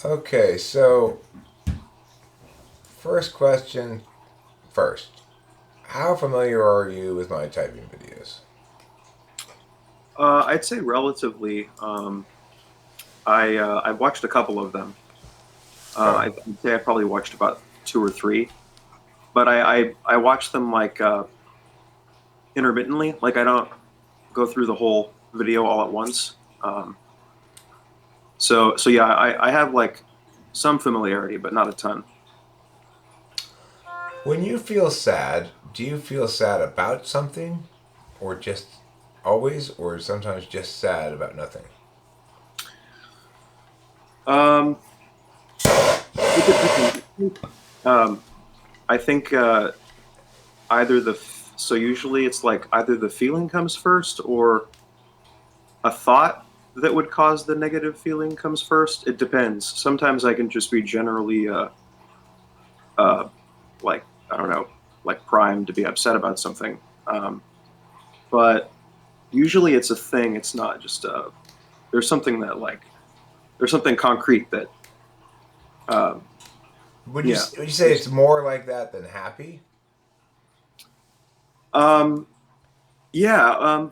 Okay, so first question first. How familiar are you with my typing videos? I'd say relatively. I've watched a couple of them. Okay. I'd say I probably watched about two or three, but I watch them like intermittently. Like I don't go through the whole video all at once. So yeah, I have like some familiarity, but not a ton. When you feel sad, do you feel sad about something, or just always, or sometimes just sad about nothing? Um, it depends. I think either so usually it's like either the feeling comes first or a thought that would cause the negative feeling comes first. It depends. Sometimes I can just be generally uh like I don't know, like primed to be upset about something. But usually it's a thing. It's not just there's something that like there's something concrete that um yeah. Would you say it's more like that than happy? Um yeah,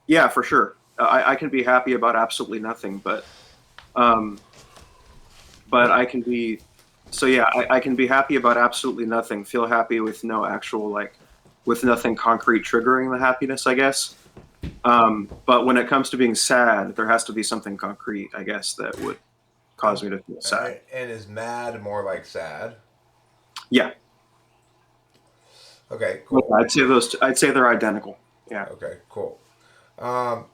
yeah, for sure. I can be happy about absolutely nothing, um but I can be so yeah, I can be happy about absolutely nothing, feel happy with no actual like with nothing concrete triggering the happiness, I guess. But when it comes to being sad, there has to be something concrete, I guess, that would cause Oh, me to feel sad. and is mad more like sad? Yeah. Okay, Yeah, cool. I'd say they're identical. Yeah. Okay, cool. Um,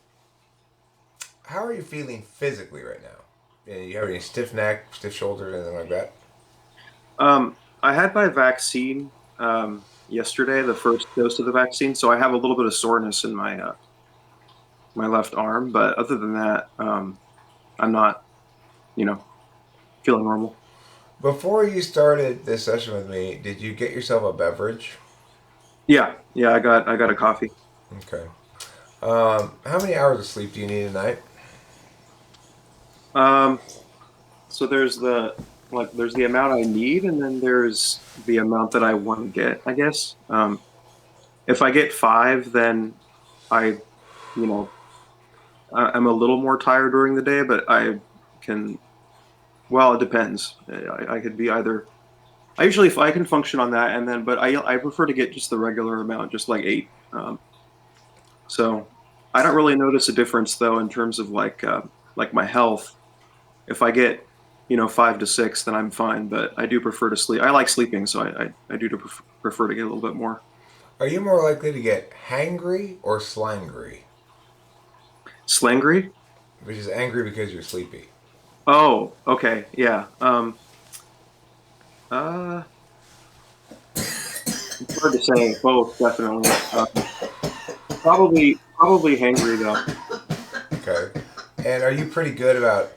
how are you feeling physically right now? You have any stiff neck, stiff shoulders, anything like that? I had my vaccine yesterday, the first dose of the vaccine, so I have a little bit of soreness in my left arm, but other than that, I'm not, you know, feeling normal. Before you started this session with me, did you get yourself a beverage? Yeah, yeah, I got a coffee. Okay. How many hours of sleep do you need a night? Um, so there's the amount I need, and then there's the amount that I want to get, I guess. If I get five, then I, you know, I'm a little more tired during the day, but I can. Well, it depends. I could be either. I usually I can function on that, and then but I prefer to get just the regular amount, just like eight. So I don't really notice a difference though in terms of like my health. If I get 5 to 6, then I'm fine. But I do prefer to sleep. I like sleeping, so I do prefer to get a little bit more. Are you more likely to get hangry or slangry? Slangry? Which is angry because you're sleepy. Oh, okay, yeah. Uh, it's hard to say. Both definitely. Probably hangry though. Okay. And are you pretty good about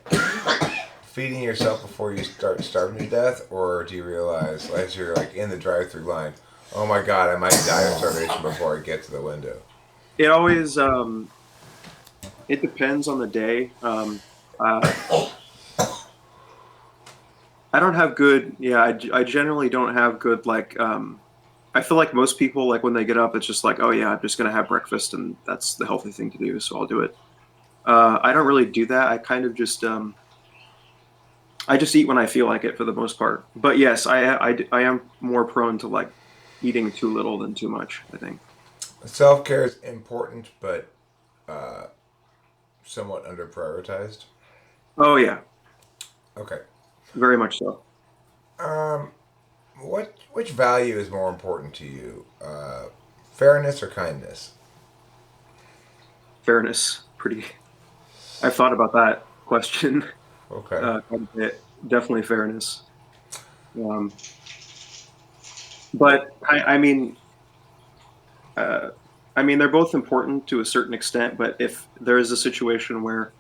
feeding yourself before you start starving to death, or do you realize as you're like in the drive-through line, oh my god, I might die of starvation before I get to the window? It always it depends on the day. Uh, I don't have good. Yeah, I generally don't have good like. I feel like most people like when they get up, it's just like, oh yeah, I'm just gonna have breakfast, and that's the healthy thing to do, so I'll do it. I don't really do that. I kind of just I just eat when I feel like it for the most part. But yes, I am more prone to like eating too little than too much, I think. Self-care is important, but uh, somewhat under prioritized. Oh yeah, Okay. very much so. Um, which value is more important to you? Fairness or kindness? Fairness, pretty. I've thought about that question Okay. quite a bit. Definitely fairness. Um, but uh, I mean, they're both important to a certain extent. But if there is a situation where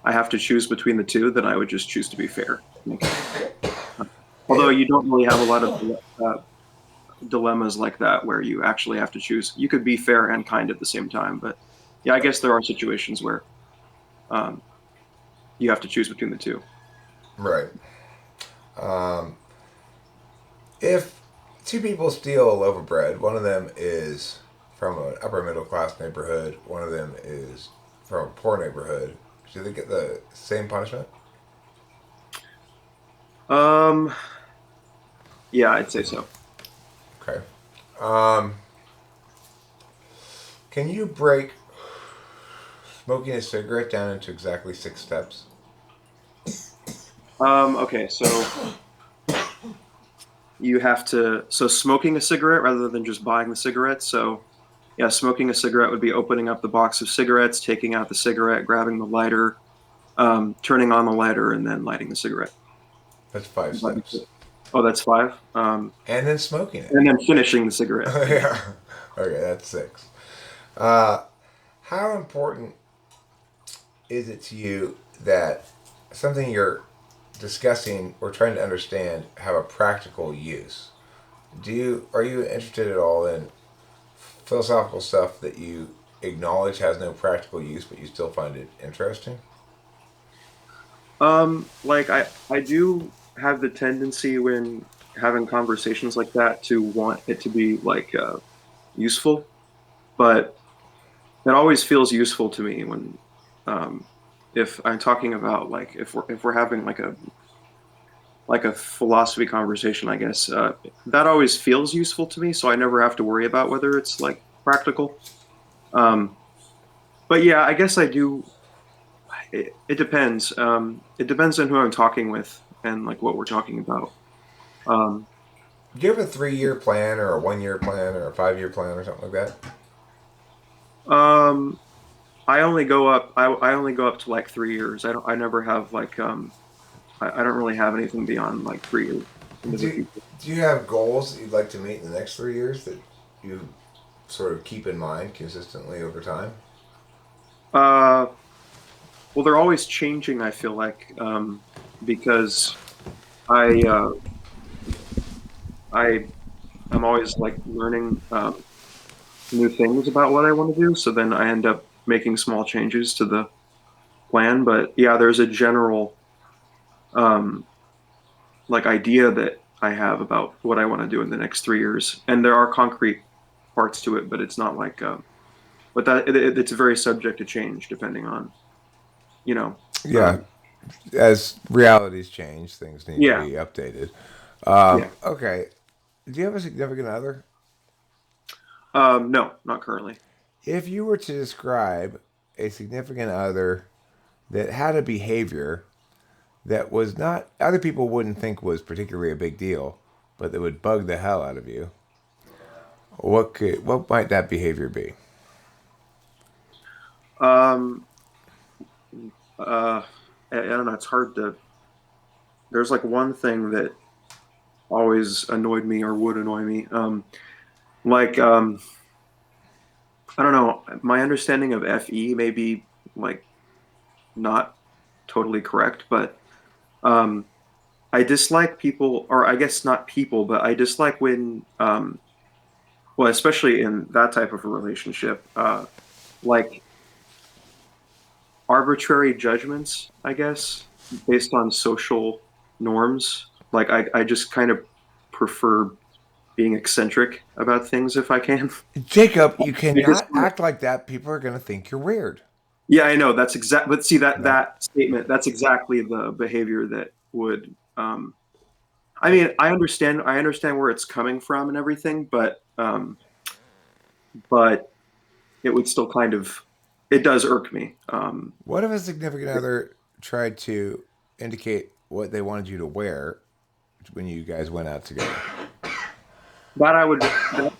I have to choose between the two, then I would just choose to be fair. Although And you don't really have a lot of uh, dilemmas like that where you actually have to choose. You could be fair and kind at the same time, but yeah, I guess there are situations where um, you have to choose between the two. right. Um, if two people steal a loaf of bread, one of them is from an upper middle class neighborhood, one of them is from a poor neighborhood, do they get the same punishment? Um, yeah, I'd say so. Okay. Um, can you break smoking a cigarette down into exactly 6 steps? Okay, so you have to, so smoking a cigarette rather than just buying the cigarette. So, yeah, smoking a cigarette would be opening up the box of cigarettes, taking out the cigarette, grabbing the lighter, turning on the lighter, and then lighting the cigarette. That's 5 steps. Oh, that's five. And then smoking it. And then finishing the cigarette. Yeah. Okay, that's 6. Uh, how important is it to you that something you're discussing or trying to understand have a practical use? Are you interested at all in philosophical stuff that you acknowledge has no practical use, but you still find it interesting? Like I do have the tendency when having conversations like that to want it to be like useful, but it always feels useful to me when um, if I'm talking about like if we're having like a philosophy conversation, I guess that always feels useful to me. So I never have to worry about whether it's like practical. Um, but yeah, I guess I do. It depends. It depends on who I'm talking with and like what we're talking about. Um, Do you have a 3 year plan or a 1 year plan or a 5 year plan or something like that? um, I only go up. I only go up to like 3 years. I don't. I never have like. I don't really have anything beyond like 3 years into the Do, future. do you have goals that you'd like to meet in the next 3 years that you sort of keep in mind consistently over time? Uh, well, they're always changing. I feel like because I I am always like learning new things about what I want to do. So then I end up making small changes to the plan. But yeah, there's a general um, like idea that I have about what I want to do in the next 3 years, and there are concrete parts to it, but it's not like. But it's very subject to change depending on you know. Yeah, Um, as realities change, things need to yeah, be updated. yeah. Okay. Do you have a significant other? No, not currently. If you were to describe a significant other that had a behavior that was not other people wouldn't think was particularly a big deal, but that would bug the hell out of you, what might that behavior be? Um, uh, I don't know. It's hard to. There's like one thing that always annoyed me or would annoy me. Like I don't know. My understanding of FE may be like not totally correct, but um, I dislike people, or I guess not people, but I dislike when, well, especially in that type of a relationship, like arbitrary judgments, I guess, based on social norms. Like I just kind of prefer being eccentric about things if I can. Jacob, you Because cannot act like that. People are going to think you're weird. yeah, I know that's exact. But see No. that statement. That's exactly the behavior that would. I mean, I understand. I understand where it's coming from and everything, but it would still kind of. It does irk me. What if a significant other tried to indicate what they wanted you to wear when you guys went out together? That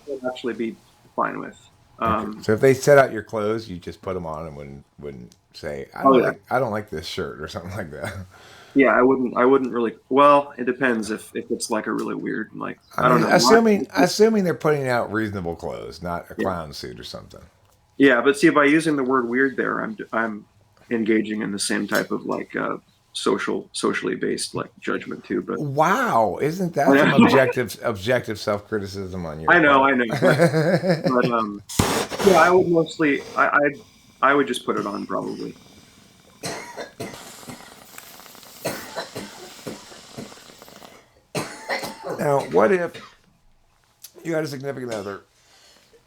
would actually be fine with. Okay. Um, So if they set out your clothes, you just put them on and wouldn't say, oh yeah, I don't like this shirt or something like that. yeah. I wouldn't really. Well, it depends if it's like a really weird like I I don't mean, know. assuming they're putting out reasonable clothes, not a Yeah, clown suit or something. yeah. But see, by using the word weird there, I'm engaging in the same type of like socially based like judgment too. But Wow, isn't that some objective self criticism on your I part? know, but yeah, I would mostly I would just put it on probably. Now, what if you had a significant other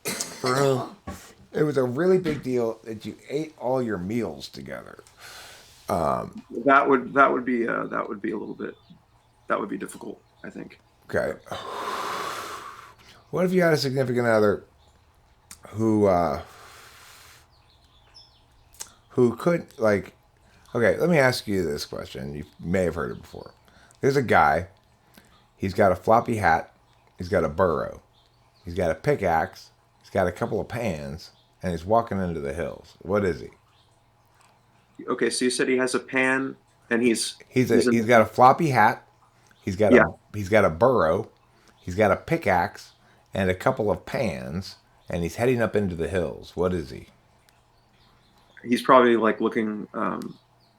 for whom it was a really big deal that you ate all your meals together? That would be a little bit that would be difficult, I think. Okay. But What if you had a significant other who could like? Okay, let me ask you this question. You may have heard it before. There's a guy. He's got a floppy hat. He's got a burro. He's got a pickaxe. He's got a couple of pans, and he's walking into the hills. What is he? okay, so you said he has a pan and he's in He's got a floppy hat. yeah, He's got a burro. He's got a pickaxe and a couple of pans, and he's heading up into the hills. What is he? he's probably like looking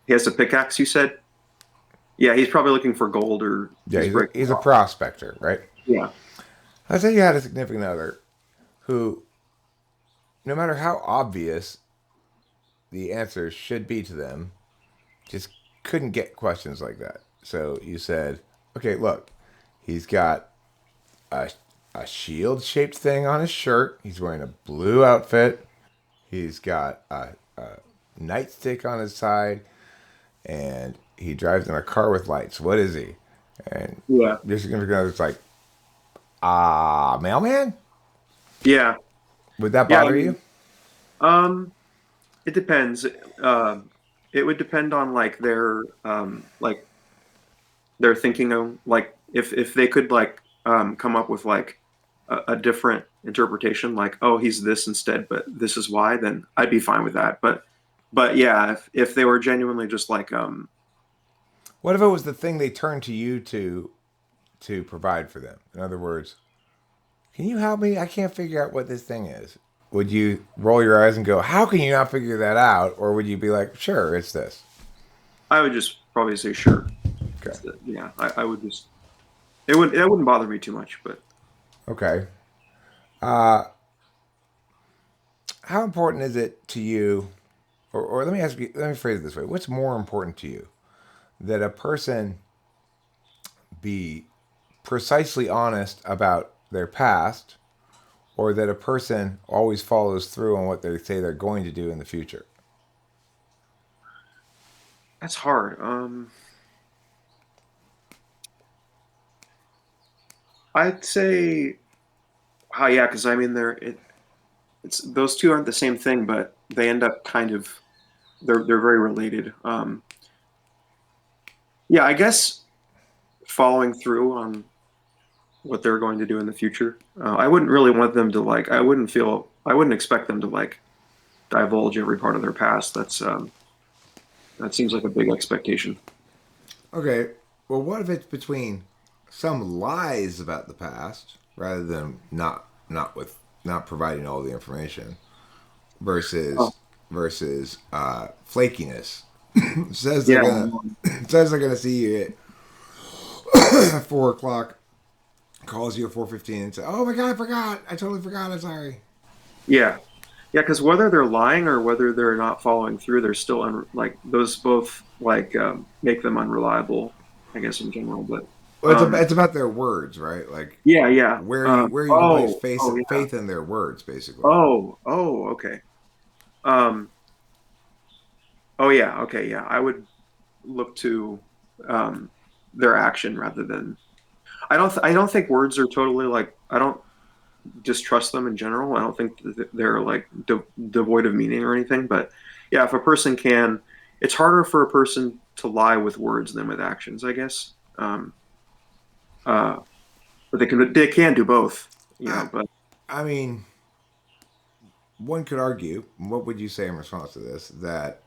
he has a pickaxe, you said? Yeah, he's probably looking for gold or Yeah, he's breaking he's a rock. prospector, right? Yeah. Let's say you had a significant other who, no matter how obvious the answer should be to them, just couldn't get questions like that. So you said, okay, look, he's got a, a shield shaped thing on his shirt. He's wearing a blue outfit. He's got a nightstick on his side, and he drives in a car with lights. What is he? And Yeah. your significant other's like, mailman? Yeah. Would that Yeah, I bother mean, you? um it depends. It would depend on like their thinking of like if they could like come up with like a different interpretation, like, oh, he's this instead, but this is why, then I'd be fine with that. But yeah, if they were genuinely just like What if it was the thing they turned to you to provide for them? In other words, can you help me? I can't figure out what this thing is. Would you roll your eyes and go, "How can you not figure that out?" Or would you be like, "Sure, it's this." I would just probably say sure. Okay. Yeah, I would just it wouldn't bother me too much, but Okay. Uh, how important is it to you? Or let me ask you. Let me phrase it this way: what's more important to you, that a person be precisely honest about their past, or that a person always follows through on what they say they're going to do in the future? that's hard. I'd say, oh yeah, because I mean, it's those two aren't the same thing, but they end up kind of they're very related. Yeah, I guess following through on what they're going to do in the future. I wouldn't really want them to like. I wouldn't expect them to like divulge every part of their past. That seems like a big expectation. Okay. Well, what if it's between some lies about the past rather than not providing all the information Oh, versus flakiness? says they're yeah, gonna says they're gonna see you at 4 o'clock, calls you at 4:15 and says, "Oh my god, I forgot! I totally forgot. I'm sorry." yeah, yeah. Because whether they're lying or whether they're not following through, they're still like those both like make them unreliable. I guess in general, but Well, um, it's about their words, right? Like yeah, yeah. where you can place Oh, oh, yeah. faith in their words, basically. Oh, okay. Um, oh, yeah. Okay, yeah. I would look to um, their action rather than. I don't think words are totally like. I don't distrust them in general. I don't think they're like devoid of meaning or anything. But yeah, if a person can, it's harder for a person to lie with words than with actions, I guess. Uh, but they can do both, you I know. But I mean, one could argue. What would you say in response to this? That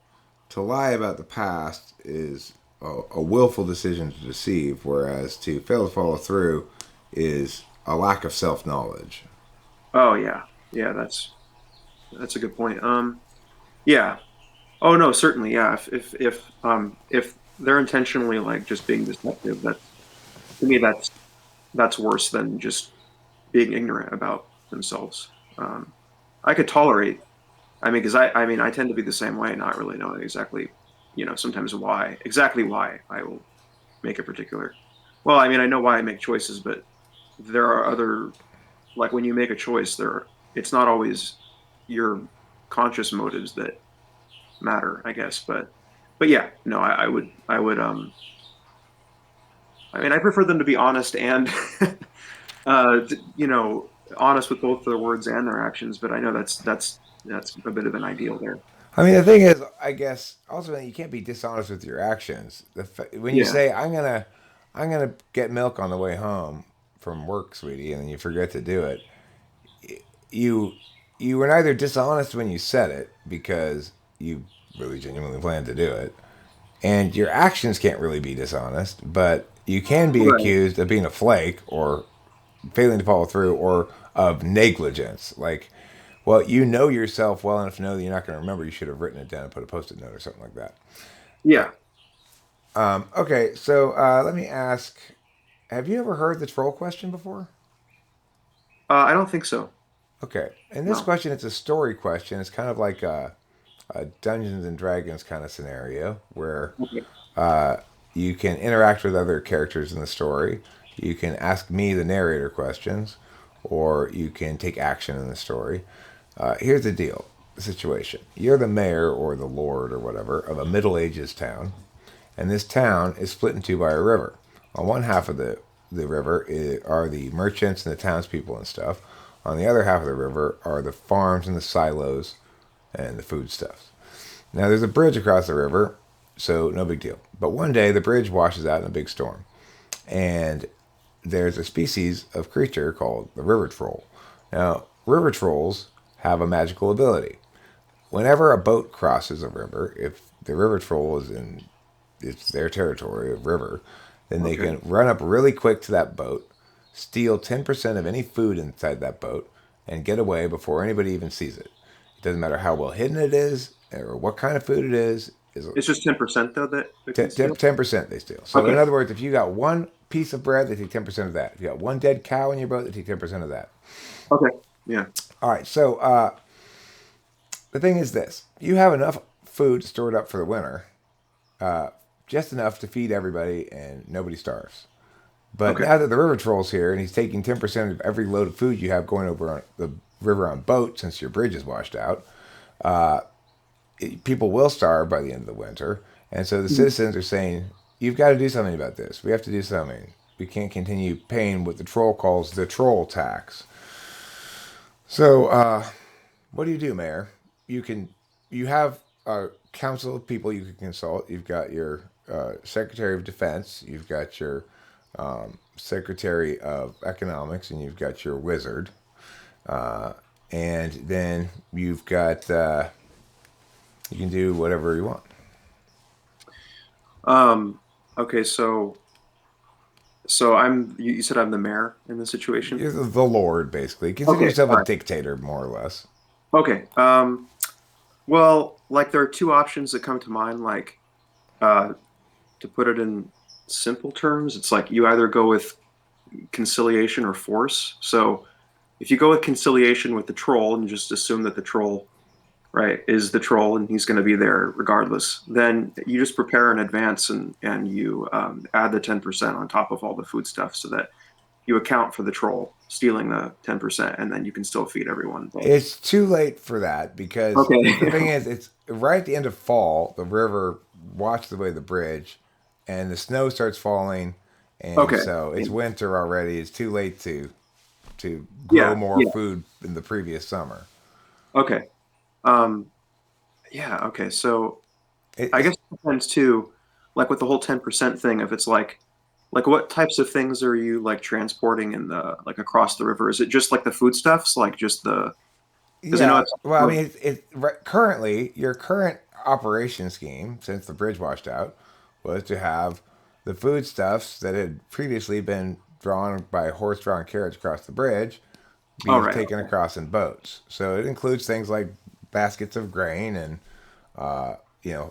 to lie about the past is a willful decision to deceive, whereas to fail to follow through is a lack of self knowledge. oh yeah, yeah. That's a good point. Yeah. Oh no, certainly, yeah. If they're intentionally like just being deceptive, that to me that's worse than just being ignorant about themselves. I could tolerate. I mean, because I mean, I tend to be the same way, not really knowing exactly, sometimes exactly why I will make a particular. Well, I mean, I know why I make choices, but there are other, like when you make a choice, it's not always your conscious motives that matter, I guess. But yeah, no, I mean, I prefer them to be honest and, you know, honest with both their words and their actions. But I know that's a bit of an ideal there. I mean, the thing is, I guess ultimately you can't be dishonest with your actions. When you Yeah. say I'm gonna get milk on the way home from work, sweetie, and then you forget to do it, you you were neither dishonest when you said it because you really genuinely planned to do it, and your actions can't really be dishonest, but you can be Right. accused of being a flake or failing to follow through or of negligence. Like, well, you know yourself well enough to know that you're not going to remember. You should have written it down and put a post-it note or something like that. Yeah. Okay, so let me ask: have you ever heard the troll question before? I don't think so. Okay, in this No. question, it's a story question. It's kind of like a Dungeons and Dragons kind of scenario where Okay. you can interact with other characters in the story. You can ask me, the narrator, questions, or you can take action in the story. Here's the deal, the situation. You're the mayor or the lord or whatever of a Middle Ages town, and this town is split in two by a river. On one half of the river are the merchants and the townspeople and stuff. On the other half of the river are the farms and the silos and the foodstuffs. Now there's a bridge across the river, so no big deal. But one day the bridge washes out in a big storm, and there's a species of creature called the river troll. Now, river trolls have a magical ability. Whenever a boat crosses a river, if the river troll is in it's their territory of river, then they Okay. can run up really quick to that boat, steal 10% of any food inside that boat, and get away before anybody even sees it. It doesn't matter how well hidden it is or what kind of food it is. It's just 10% though that it can steal. 10% they steal. So in Okay. other words, if you got one piece of bread, they take 10% of that. If you got one dead cow in your boat, they take 10% of that. Okay. Yeah. All right. So the thing is this: you have enough food stored up for the winter, just enough to feed everybody, and nobody starves. But Okay. now that the river troll's here and he's taking 10% of every load of food you have going over on the river on boat since your bridge is washed out, people will starve by the end of the winter. And so the Mhm. citizens are saying, you've got to do something about this. We have to do something. We can't continue paying what the troll calls the troll tax. So, what do, Mayor? You have a council of people you can consult. You've got your Secretary of Defense. You've got your Secretary of Economics, and you've got your wizard. And then you've got you can do whatever you want. Um, okay, so you said I'm the mayor in this situation? You're the Lord, basically. Consider Okay, yourself all a right. dictator, more or less. Okay. Well, like there are two options that come to mind, like uh to put it in simple terms, it's like you either go with conciliation or force. So if you go with conciliation with the troll and just assume that the troll, right, is the troll and he's going to be there regardless, then you just prepare in advance and you add the 10% on top of all the food stuff so that you account for the troll stealing the 10% and then you can still feed everyone. But It's too late for that because the okay. thing is, it's right at the end of fall. The river washes away the bridge, and the snow starts falling, and Okay. so Yeah. it's winter already. It's too late to grow Yeah. more Yeah. food in the previous summer. Okay. Um, yeah. Okay. So I It's guess it depends too, like with the whole 10% thing, if it's like what types of things are you like transporting in the like across the river? Is it just like the foodstuffs, like just the because I know Yeah, it's well, I mean, currently your current operation scheme, since the bridge washed out, was to have the foodstuffs that had previously been drawn by horse-drawn carriage across the bridge all be right. taken across in boats. So it includes things like baskets of grain and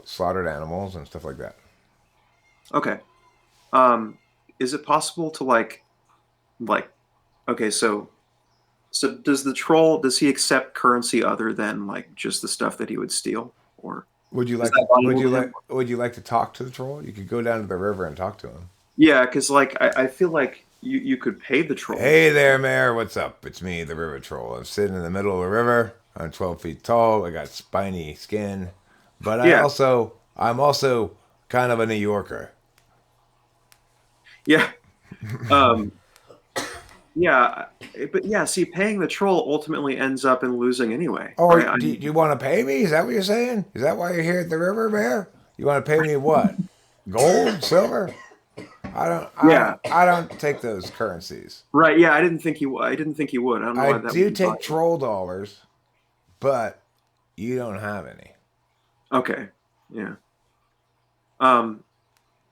slaughtered animals and stuff like that. Okay. Um, is it possible to like okay, so does he accept currency other than like just the stuff that he would steal? Or Would you is like that to? valuable to him? Would you like to talk to the troll? You could go down to the river and talk to him. Yeah, because like I feel like you could pay the troll. Hey there, Mayor. What's up? It's me, the River Troll. I'm sitting in the middle of the river. I'm 12 feet tall. I got spiny skin, but Yeah, I'm also kind of a New Yorker. yeah, um, yeah. But yeah, see, paying the troll ultimately ends up in losing anyway, Oh, right? do you want to pay me? Is that what you're saying? Is that why you're here at the river, Mayor? You want to pay me what? Gold, silver? Yeah, I don't take those currencies. right. Yeah, I didn't think you would. I don't know I why that would do be take bothering. troll dollars, but you don't have any. Okay. Yeah. Um.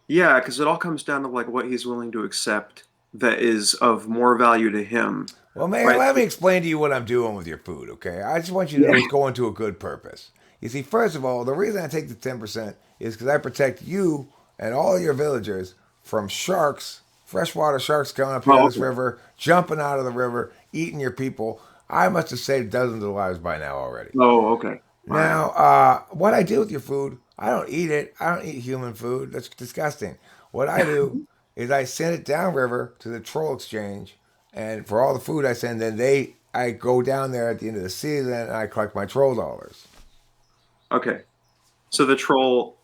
Yeah, because it all comes down to like what he's willing to accept that is of more value to him, Well, Mayor, right? let me explain to you what I'm doing with your food, okay? I just want you to Yeah. know it's going to a good purpose. You see, first of all, the reason I take the 10% is because I protect you and all your villagers from sharks, freshwater sharks coming up here in Oh, this okay. river, jumping out of the river, eating your people. I must have saved dozens of lives by now already. Oh, okay. All right. Now, what I do with your food, I don't eat it. I don't eat human food. That's disgusting. What I do is I send it downriver to the troll exchange, and for all the food I send, I go down there at the end of the season and I collect my troll dollars. Okay. So the troll,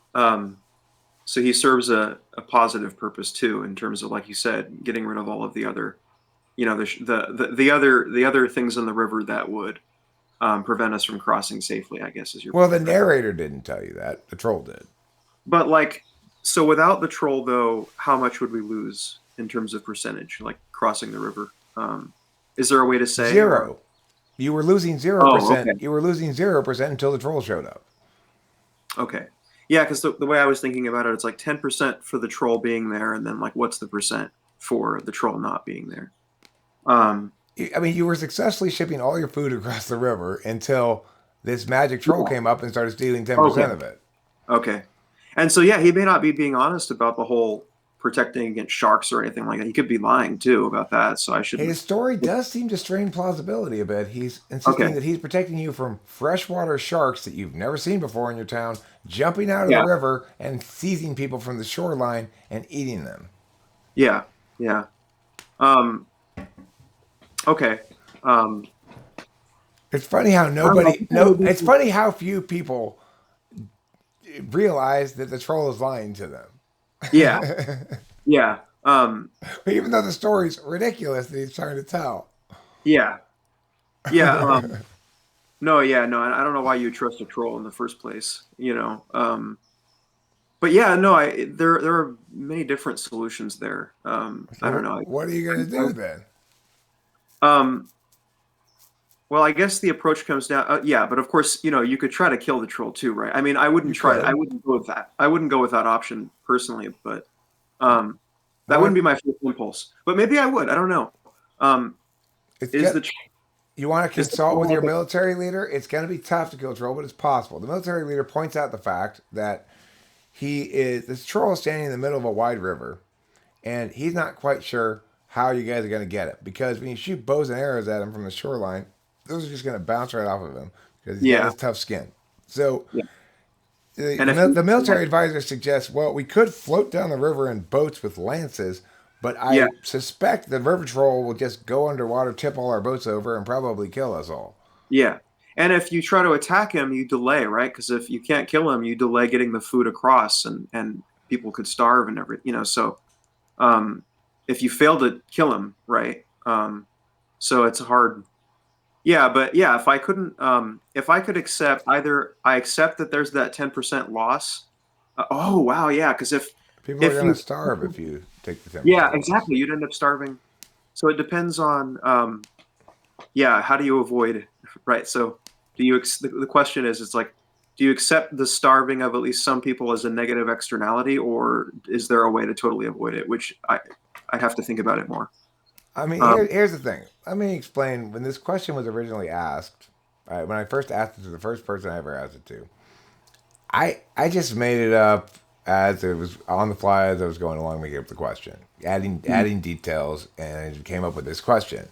so he serves a positive purpose too, in terms of, like you said, getting rid of all of the other, the other things in the river that would prevent us from crossing safely, I guess is your Well, the point, right? narrator didn't tell you that. The troll did. But like, so without the troll, though, how much would we lose in terms of percentage, like crossing the river? Is there a way to say, or? Zero. You were losing zero Oh, percent. okay, You were losing 0% until the troll showed up. okay, yeah, because the way I was thinking about it, it's like 10% for the troll being there, and then like what's the percent for the troll not being there? Um, I mean, you were successfully shipping all your food across the river until this magic troll yeah, came up and started stealing 10% okay, of it. okay, and so yeah, he may not be being honest about the whole protecting against sharks or anything like that. He could be lying too about that. So I shouldn't. His story does seem to strain plausibility a bit. He's insisting Okay, that he's protecting you from freshwater sharks that you've never seen before in your town, jumping out of the yeah, river and seizing people from the shoreline and eating them. yeah, yeah. Um, okay. Um, It's funny how I don't know. I nobody think that no would be it's funny how few people realize that the troll is lying to them. yeah, yeah, Even though the story's ridiculous that he's trying to tell. yeah, yeah. No, yeah, no. I don't know why you trust a troll in the first place. But yeah, no. There are many different solutions there. I don't So know. what are you gonna do then? Um, well, I guess the approach comes down. Yeah, but of course, you could try to kill the troll too, right? I mean, I wouldn't You try. I could. wouldn't go with that. I wouldn't go with that option personally, but um, that wouldn't What be my first impulse. But maybe I would. I don't know. Um, it's is get the you want to is the consult with troll your like a military leader? It's going to be tough to kill troll, but it's possible. The military leader points out the fact that this troll is standing in the middle of a wide river, and he's not quite sure how you guys are going to get it because when you shoot bows and arrows at him from the shoreline, those are just going to bounce right off of him because he's got yeah, this tough skin. So yeah? And if the like, military advisor suggests, well, we could float down the river in boats with lances, but yeah, I suspect the river troll will just go underwater, tip all our boats over, and probably kill us all. yeah. And if you try to attack him, you delay, right? Because if you can't kill him, you delay getting the food across, and people could starve and everything. So um, if you fail to kill him, right? So it's hard. Yeah, but yeah, if I could accept either, I accept that there's that 10% loss. Oh wow, yeah, because People are if going to you, starve if you take the yeah, 10% loss. exactly, you'd end up starving. So it depends on, yeah, how do you avoid, right? So the question is, it's like, do you accept the starving of at least some people as a negative externality, or is there a way to totally avoid it? Which I'd have to think about it more. I mean, Um, here's the thing. Let me explain. When this question was originally asked, when I first asked it to the first person I ever asked it to, I just made it up as it was on the fly as I was going along making up the question, adding details, and it came up with this question.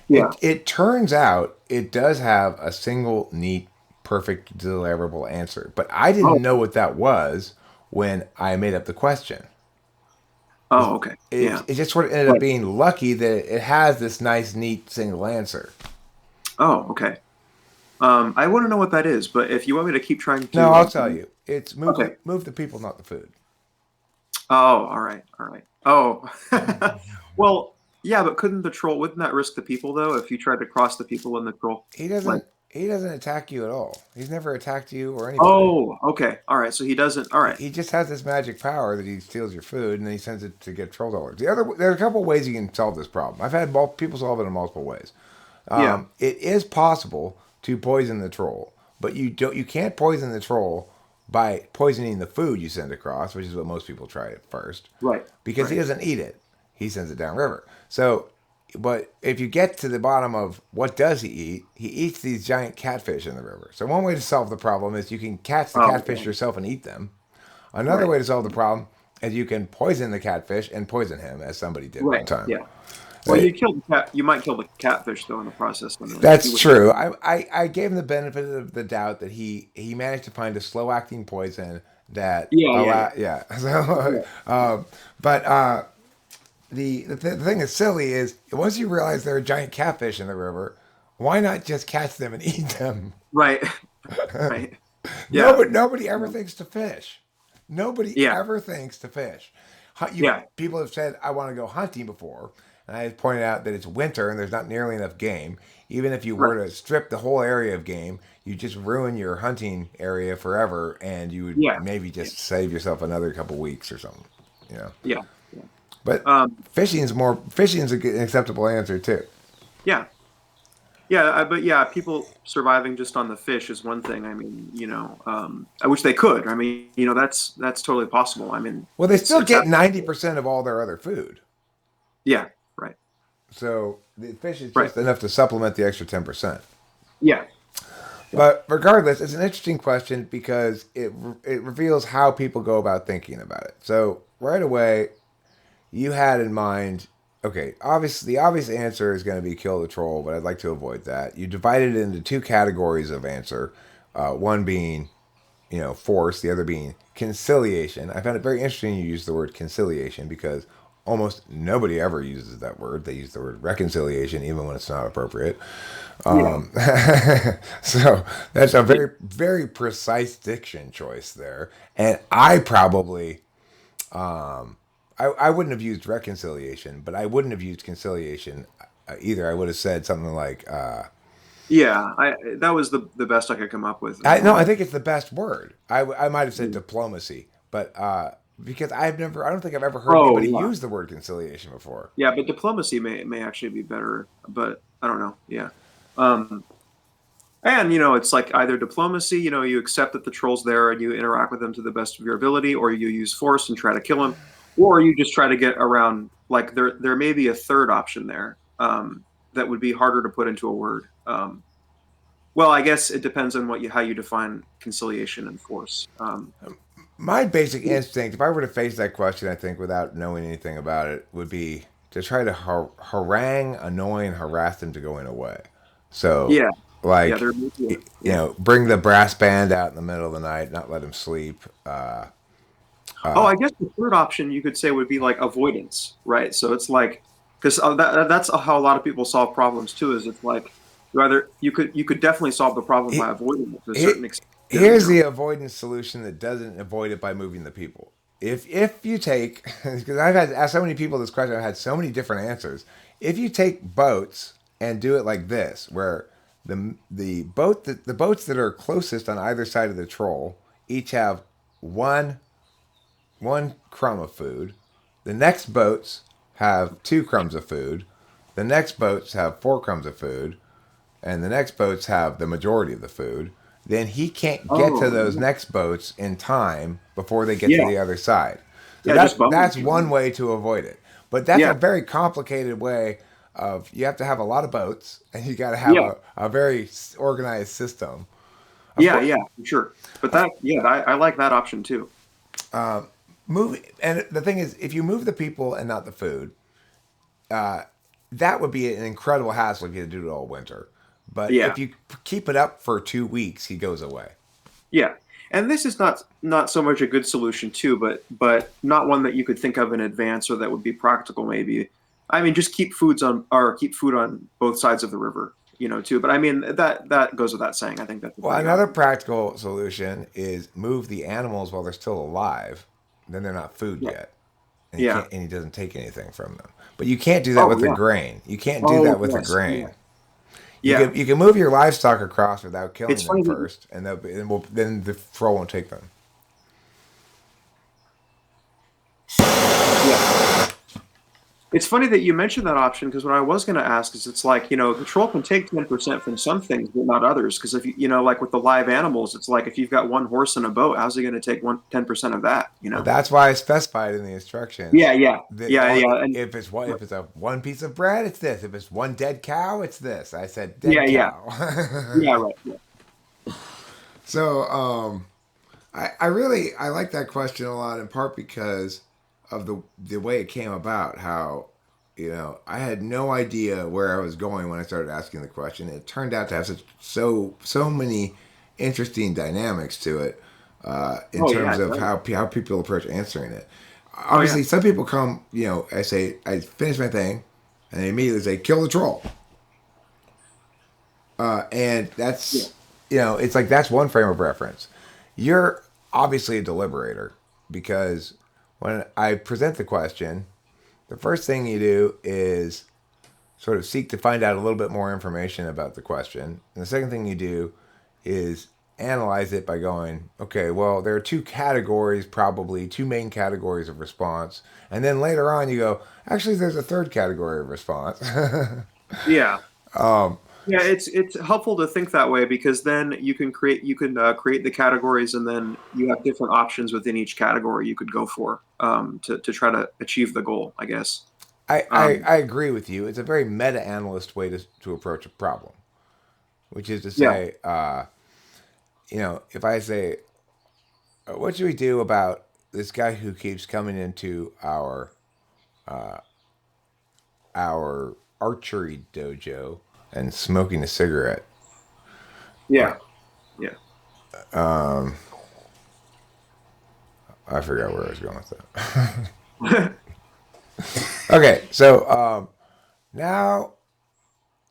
yeah. It turns out it does have a single neat, perfect, deliverable answer, but I Oh, didn't know what that was when I made up the question. Oh, okay. Yeah. It just sort of ended up Right. being lucky that it has this nice, neat single answer. Oh, okay. I want to know what that is, but if you want me to keep trying No, to, I'll tell you. It's okay. move the people, not the food. Oh, all right, all right. Oh, well, yeah, but wouldn't that risk the people though if you tried to cross the people and the troll? He Like, doesn't attack you at all. He's never attacked you or anybody. oh, okay, all right. So he doesn't. All right. He just has this magic power that he steals your food and then he sends it to get troll dollars. There are a couple of ways you can solve this problem. I've had people solve it in multiple ways. Yeah. It is possible to poison the troll, but you can't poison the troll by poisoning the food you send across, which is what most people try at first, Right. because he Right. doesn't eat it. He sends it downriver. So, but if you get to the bottom of what does he eats these giant catfish in the river. So one way to solve the problem is you can catch the Oh, catfish okay. yourself and eat them. Another Right. way to solve the problem is you can poison the catfish and poison him, as somebody did one Right. time. Yeah. Well, Right. you killed the cat. You might kill the catfish though in the process. I mean, like, if you That's would. true. I gave him the benefit of the doubt that he managed to find a slow acting poison that Yeah. Yeah. Yeah. So, Yeah. but the thing that's silly is once you realize there are giant catfish in the river, why not just catch them and eat them? Right. Right. Yeah. Nobody ever thinks to fish. Nobody Yeah. ever thinks to fish. Yeah. People have said I want to go hunting before, and I pointed out that it's winter and there's not nearly enough game. Even if you Right. were to strip the whole area of game, you just ruin your hunting area forever, and you would Yeah. maybe Yeah. just save yourself another couple weeks or something. You know. Yeah. Yeah. But Um. fishing's an acceptable answer too. Yeah. Yeah, but yeah, people surviving just on the fish is one thing. I mean, I wish they could. I mean, that's totally possible. I mean, Well, they still it's get 90% of all their other food. yeah, right, So the fish is right, just enough to supplement the extra 10%. yeah, yeah, But regardless, it's an interesting question because it reveals how people go about thinking about it. So right away, you had in mind, okay, obviously the obvious answer is going to be kill the troll, but I'd like to avoid that. You divided it into two categories of answer, one being, force, the other being conciliation. I found it very interesting you use the word conciliation because almost nobody ever uses that word. They use the word reconciliation even when it's not appropriate. yeah, Um, so that's a very, very precise diction choice there. And I probably, I wouldn't have used reconciliation, but I wouldn't have used conciliation either. I would have said something like, yeah. That was the best I could come up with. no, I think it's the best word. I might have said diplomacy, but because I don't think I've ever heard Oh anybody yeah, use the word conciliation before. yeah. But diplomacy may actually be better, but I don't know. Yeah. Um, and it's like either diplomacy, you accept that the troll's there and you interact with them to the best of your ability, or you use force and try to kill him, or you just try to get around. Like there may be a third option there that would be harder to put into a word. Well, I guess it depends on how you define conciliation and force. My basic instinct, if I were to face that question, I think without knowing anything about it, would be to try to harangue, annoy, and harass them to going away. So, Yeah, yeah, like, there. Yeah, yeah. bring the brass band out in the middle of the night, not let them sleep. Oh, I guess the third option you could say would be like avoidance, right? So it's like because that's how a lot of people solve problems too. Is it's like you could definitely solve the problem by avoiding it to a certain He- extent. Here's the avoidance solution that doesn't avoid it by moving the people. If you take, because I've had asked so many people this question, I've had so many different answers. If you take boats and do it like this, where the boats that are closest on either side of the troll each have one crumb of food. The next boats have 2 crumbs of food. The next boats have 4 crumbs of food. And the next boats have the majority of the food. Then he can't get to those Oh, next boats in time before they get to yeah, the other side. So yeah, just bubble that's each other. one way to avoid it. But that's a Yeah, very complicated way of you have to have a lot of boats and you got to have yeah, a very organized system. Of yeah, course, yeah, for sure. But I like that option too. move and the thing is if you move the people and not the food, that would be an incredible hassle if you had to do it all winter. But Yeah, if you keep it up for 2 weeks, he goes away. yeah, And this is not so much a good solution too, but not one that you could think of in advance or that would be practical maybe. I mean, just keep food on both sides of the river, too. But I mean that goes without saying. I think that's a Well, pretty another obvious. practical solution is move the animals while they're still alive. Then they're not food Yeah. yet, and Yeah. he doesn't take anything from them. But you can't do that Oh with the yeah. grain. You can't do Oh that with the yes. Yeah. grain. Yeah. You can move your livestock across without It's killing them funny that you, first, and then the troll won't take them. yeah. It's funny that you mentioned that option because what I was going to ask is it's like, the troll can take 10% from some things, but not others. Because if like with the live animals, it's like if you've got one horse in a boat, how's he going to take 10% of that? Well, that's why I specified in the instructions Yeah, yeah, that yeah, yeah, and if it's a one piece of bread, it's this. If it's one dead cow, it's this. I said yeah, dead yeah, yeah, cow. right. Yeah. So I like that question a lot in part because of the way it came about. How I had no idea where I was going when I started asking the question. It turned out to have so many interesting dynamics to it in Oh yeah, terms it of does. how people approach answering it. Oh yeah, Obviously, some people come. I say I finish my thing, and they immediately say kill the troll, and yeah, that's it's like that's one frame of reference. You're obviously a deliberator because when I present the question, the first thing you do is sort of seek to find out a little bit more information about the question. And the second thing you do is analyze it by going, okay, well, there are two categories, probably two main categories of response. And then later on, you go, actually, there's a third category of response. yeah. Yeah, it's helpful to think that way because then you can create the categories and then you have different options within each category you could go for to try to achieve the goal, I guess. Um, I agree with you. It's a very meta analyst way to approach a problem, which is to yeah, say, if I say, what should we do about this guy who keeps coming into our archery dojo and smoking a cigarette? yeah, Like, yeah. I forgot where I was going with that. Okay, so now,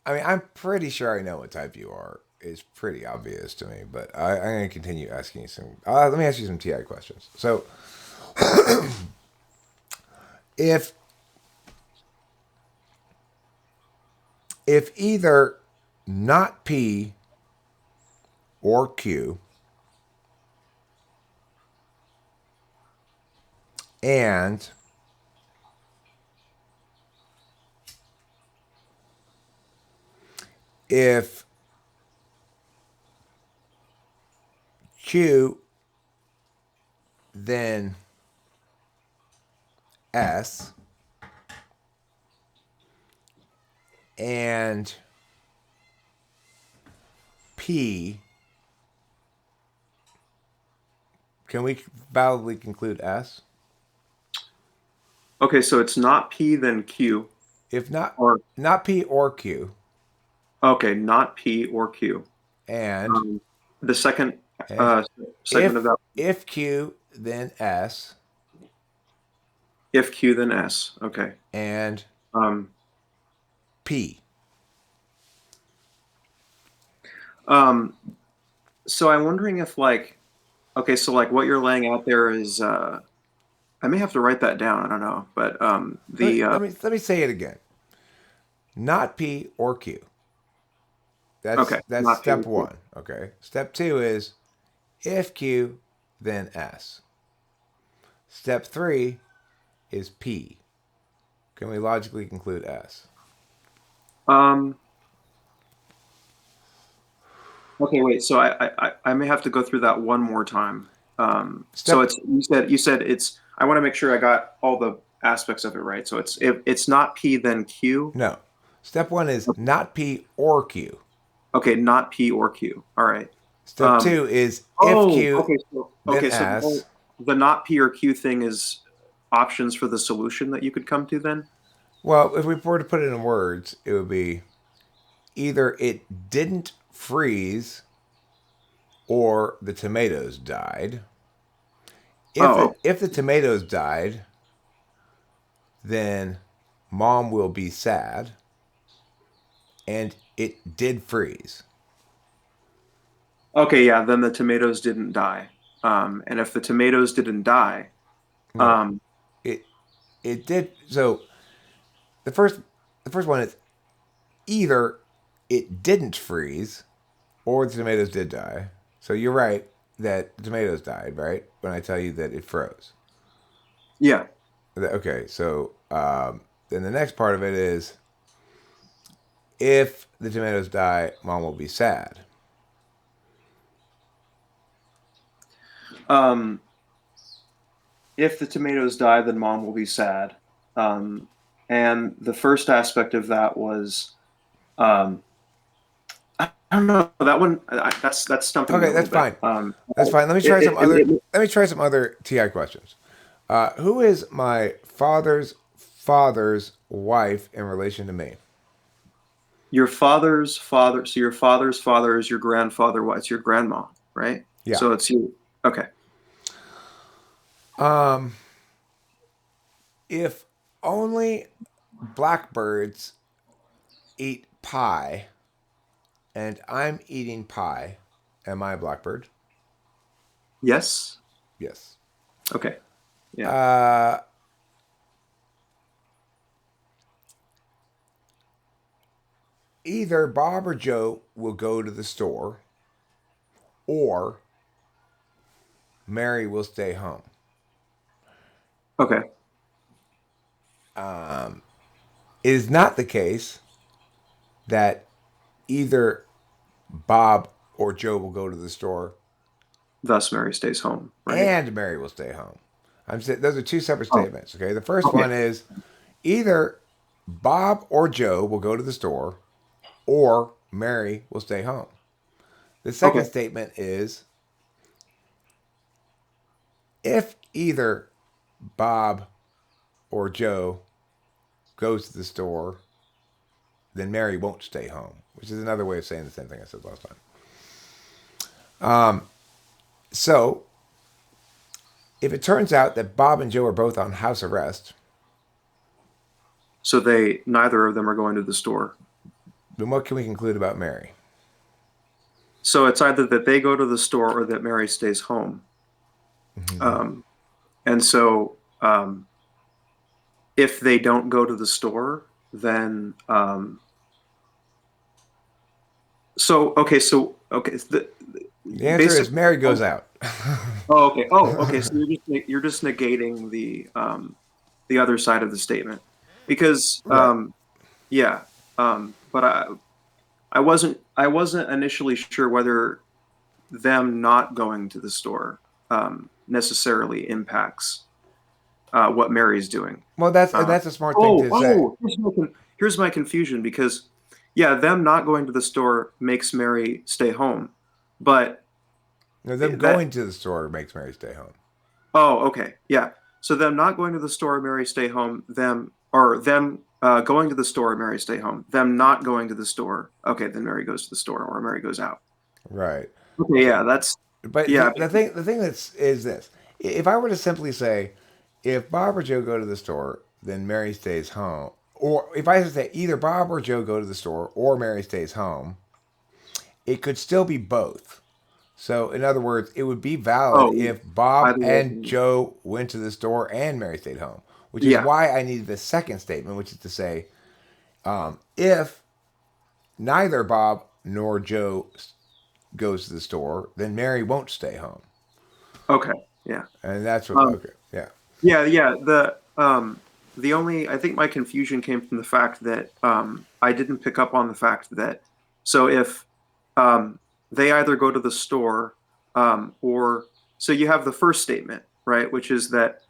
I mean, I'm pretty sure I know what type you are. It's pretty obvious to me, but I'm going to continue asking you some. Let me ask you some TI questions. So, if either not P or Q and if Q then S and P, can we validly conclude S? Okay, so it's not P then Q, If or not P or Q, okay, not P or Q. and Um, the second and uh, segment of that, if Q then S if Q then S. Okay. and Um, P. um, so I'm wondering if like, okay, so like what you're laying out there is, I may have to write that down. I don't know, but the Let me say it again. Not P or Q. okay, That's not P or step Q. one. Okay. Step two is if Q then S. Step three is P. Can we logically conclude S? Um, okay, wait. So I may have to go through that one more time. So Step it's you said it's. I want to make sure I got all the aspects of it right. So it's if it's not P then Q. no. Step one is not P or Q. Okay, not P or Q. All right. Step Um, two is if oh, Q okay. So then the S. the not P or Q thing is options for the solution that you could come to then. Well, if we were to put it in words, it would be either it didn't freeze or the tomatoes died. Oh, If the tomatoes died, then mom will be sad, and it did freeze. okay, yeah. Then the tomatoes didn't die. And if the tomatoes didn't die, No, um, it it did. So the first the first one is either it didn't freeze or the tomatoes did die. So you're right that the tomatoes died, right? When I tell you that it froze. yeah. Okay, so then the next part of it is if the tomatoes die, mom will be sad. Um, if the tomatoes die, then mom will be sad. Um, and the first aspect of that was, um, I don't know that one. That's stumping me Okay, a little that's bit. fine. That's fine. Let me try some other. Let me try some other TI questions. Who is my father's wife in relation to me? Your father's father. So your father's father is your grandfather. What's your grandma, right? Yeah. So it's you. Okay. Um, if only blackbirds eat pie, and I'm eating pie, am I a blackbird? Yes. Yes. Okay. Yeah. Uh, either Bob or Joe will go to the store, or Mary will stay home. Okay. It is not the case that either Bob or Joe will go to the store Thus, Mary stays home, right? and Mary will stay home. I'm saying those are two separate Oh. statements. Okay, the first Okay. one is either Bob or Joe will go to the store, or Mary will stay home. The second Okay. statement is if either Bob or Joe goes to the store, then Mary won't stay home, which is another way of saying the same thing I said last time. So, if it turns out that Bob and Joe are both on house arrest, So they neither of them are going to the store. then what can we conclude about Mary? So it's either that they go to the store or that Mary stays home. Um, and so if they don't go to the store, then okay. The answer is Basically, Mary goes out. oh, okay. Oh, okay. So you're just negating the other side of the statement because Right. yeah. But I wasn't initially sure whether them not going to the store necessarily impacts what Mary's doing. Well, that's Uh, that's a smart thing to say. here's my confusion because yeah, them not going to the store makes Mary stay home, but Now, them that going to the store makes Mary stay home. oh okay yeah. So them not going to the store, Mary stay home. Them going to the store, Mary stay home. Them not going to the store, okay, then Mary goes to the store or Mary goes out. Right. Okay, But yeah, that's but yeah. the thing that's is this: if I were to simply say, if Bob or Joe go to the store, then Mary stays home, or if I say either Bob or Joe go to the store or Mary stays home, it could still be both. So, in other words, it would be valid Oh, if Bob either and way. Joe went to the store and Mary stayed home, which is Yeah. why I needed the second statement, which is to say, if neither Bob nor Joe goes to the store, then Mary won't stay home. Okay. Yeah. And that's what, Um, okay, yeah. yeah. Yeah. The only I think my confusion came from the fact that I didn't pick up on the fact that so if they either go to the store or so you have the first statement right, which is that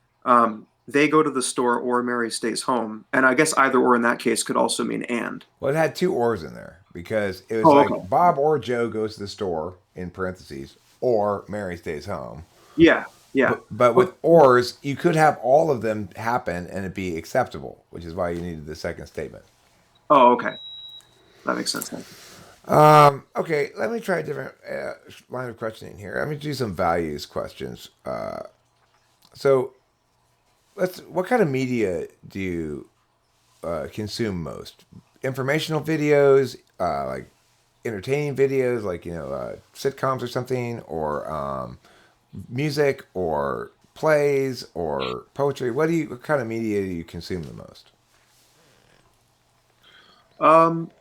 they go to the store or Mary stays home, and I guess either or in that case could also mean and. Well, it had two ors in there because it was Oh, like okay. Bob or Joe goes to the store, in parentheses, or Mary stays home. Yeah. Yeah. But with Okay. ors, you could have all of them happen and it be acceptable, which is why you needed the second statement. Oh, okay. That makes sense then. Okay, let me try a different line of questioning here. Let me do some values questions. So let's. What kind of media do you consume most? Informational videos, like entertaining videos, like sitcoms or something, or music, or plays, or poetry. What kind of media do you consume the most? Um,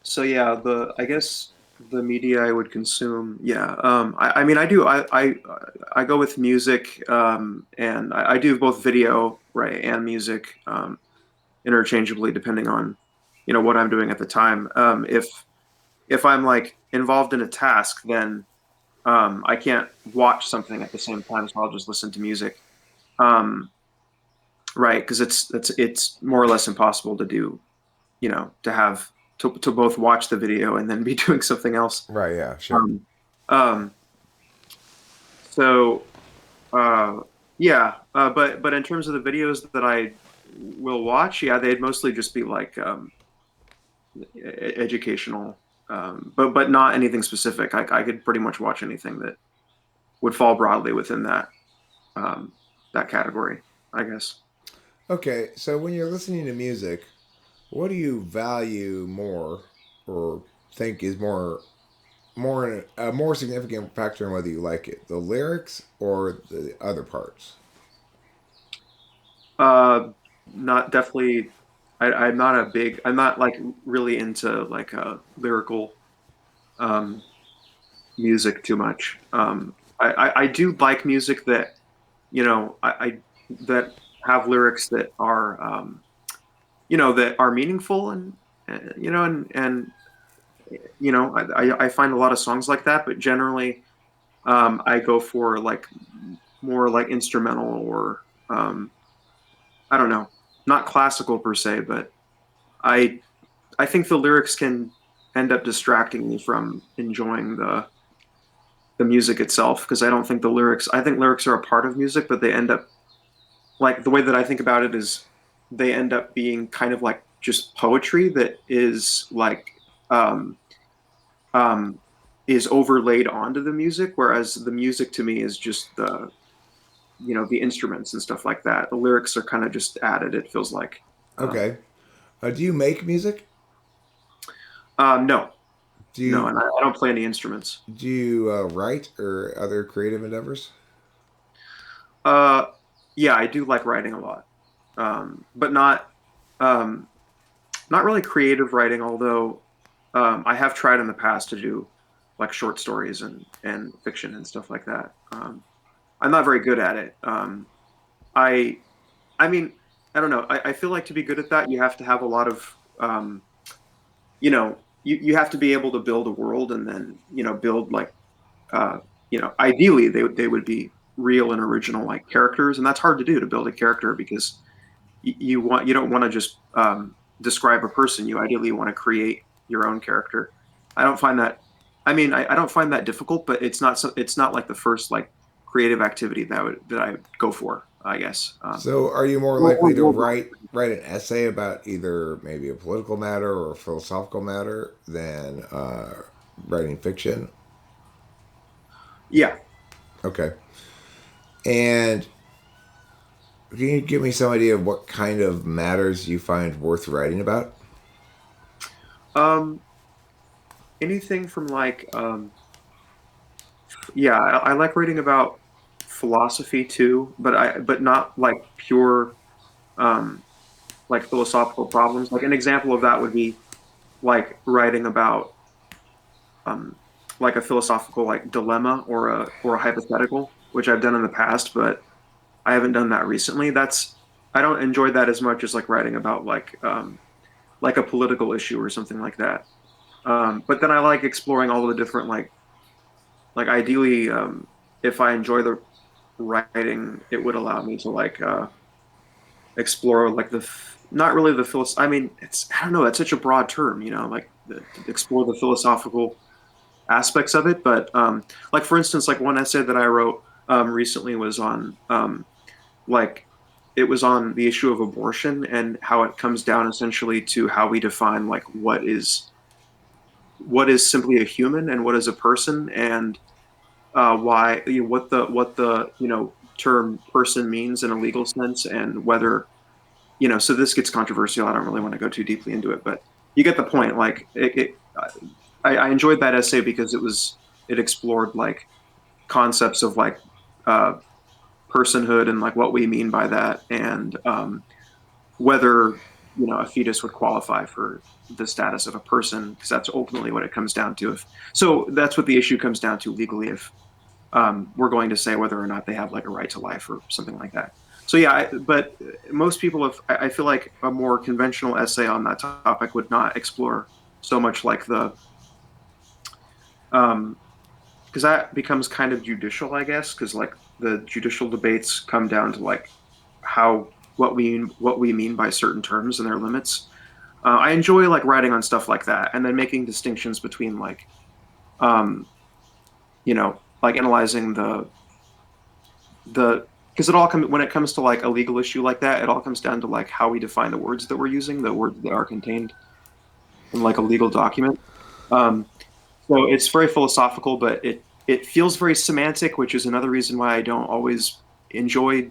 so yeah, the I guess the media I would consume, yeah. I mean, I do. I go with music, and I do both video, right, and music, interchangeably, depending on, what I'm doing at the time. If I'm like involved in a task, then I can't watch something at the same time, so I'll just listen to music. Um, right, because it's more or less impossible to do, to have to both watch the video and then be doing something else. Right. Yeah. Sure. Um, um, so uh, yeah, but in terms of the videos that I will watch, yeah, they'd mostly just be like educational, but not anything specific. I could pretty much watch anything that would fall broadly within um, that category, I guess. Okay. So when you're listening to music, what do you value more, or think is more a more significant factor in whether you like it, the lyrics or the other parts? Uh, Not definitely. I'm not a big. I'm not like really into like lyrical um, music too much. I do like music that I that have lyrics that are that are meaningful and and I find a lot of songs like that, but generally I go for like more like instrumental or I don't know, not classical per se, but I I think the lyrics can end up distracting me from enjoying the music itself because I don't think the lyrics. I think lyrics are a part of music, but they end up like the way that I think about it is they end up being kind of like just poetry that um, um, is overlaid onto the music, whereas the music to me is just the instruments and stuff like that. The lyrics are kind of just added. It feels like. Um, Okay. Do you make music? no, Do no, you and I don't play any instruments. write or other creative endeavors? Uh, yeah, I do like writing a lot, but um, not really creative writing. Although I have tried in the past to do like short stories and fiction and stuff like that. I'm not very good at it. I I mean I don't know. I feel like to be good at that, you have to have a lot of you have to be able to build a world and then build like uh, ideally they would be real and original like characters, and that's hard to do to build a character because you don't want to just describe a person. You ideally want to create your own character. I don't find that. I mean, I don't find that difficult, but it's not like the first like creative activity that I go for. I guess. So, are you more Or likely to world write an essay about either maybe a political matter or a philosophical matter than writing fiction? Yeah. Okay. And can you give me some idea of what kind of matters you find worth writing about? Um, Anything from like yeah, I like reading about philosophy too, but not like pure um like philosophical problems. Like an example of that would be like writing about um like a philosophical like dilemma or a hypothetical, which I've done in the past, but I haven't done that recently. That's I don't enjoy that as much as like writing about like a political issue or something like that. But then I like exploring all of the different like ideally if I enjoy the writing, it would allow me to like explore like not really the philosophy. I mean, it's I don't know. That's such a broad term, like explore the philosophical aspects of it. But like for instance, like one essay that I wrote recently was on like it was on the issue of abortion and how it comes down essentially to how we define like what is what is simply a human and what is a person, and why what the term person means in a legal sense, and whether so this gets controversial. I don't really want to go too deeply into it, but you get the point. Like I enjoyed that essay because it explored like concepts of like uh, personhood and like what we mean by that, and whether a fetus would qualify for the status of a person, because that's ultimately what it comes down to. So that's what the issue comes down to legally, if we're going to say whether or not they have like a right to life or something like that. So yeah, but most people have. I feel like a more conventional essay on that topic would not explore so much like because that becomes kind of judicial, I guess, because like the judicial debates come down to like how what we mean by certain terms and their limits. I enjoy like writing on stuff like that, and then making distinctions between like like analyzing the because it all comes when it comes to like a legal issue like that, it all comes down to like how we define the words that we're using, the words that are contained in like a legal document. Um, so it's very philosophical, but it feels very semantic, which is another reason why I don't always enjoy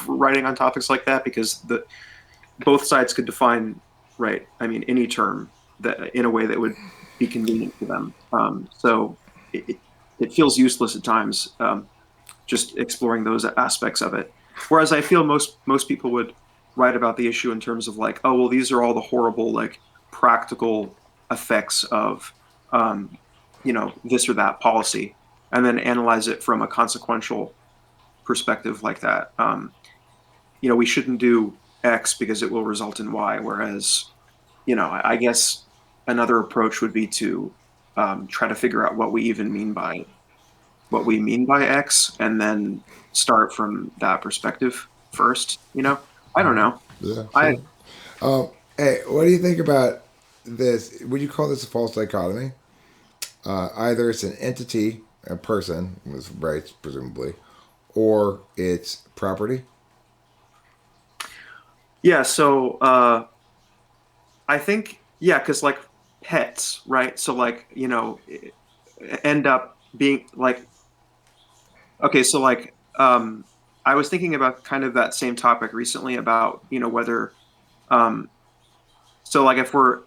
writing on topics like that, because the both sides could define, right, I mean, any term that in a way that would be convenient for them. So it feels useless at times, just exploring those aspects of it. Whereas I feel most people would write about the issue in terms of like, oh well, these are all the horrible like practical effects of this or that policy, and then analyze it from a consequential perspective like that. We shouldn't do X because it will result in Y. Whereas, I guess another approach would be to try to figure out what we even mean by X, and then start from that perspective first. I don't know. Yeah, I sure. Hey, what do you think about this? Would you call this a false dichotomy? Either it's an entity, a person with rights, presumably, or it's property. Yeah. So I think yeah, because like pets, right? So like end up being like okay. So like I was thinking about kind of that same topic recently about whether um, so like if we're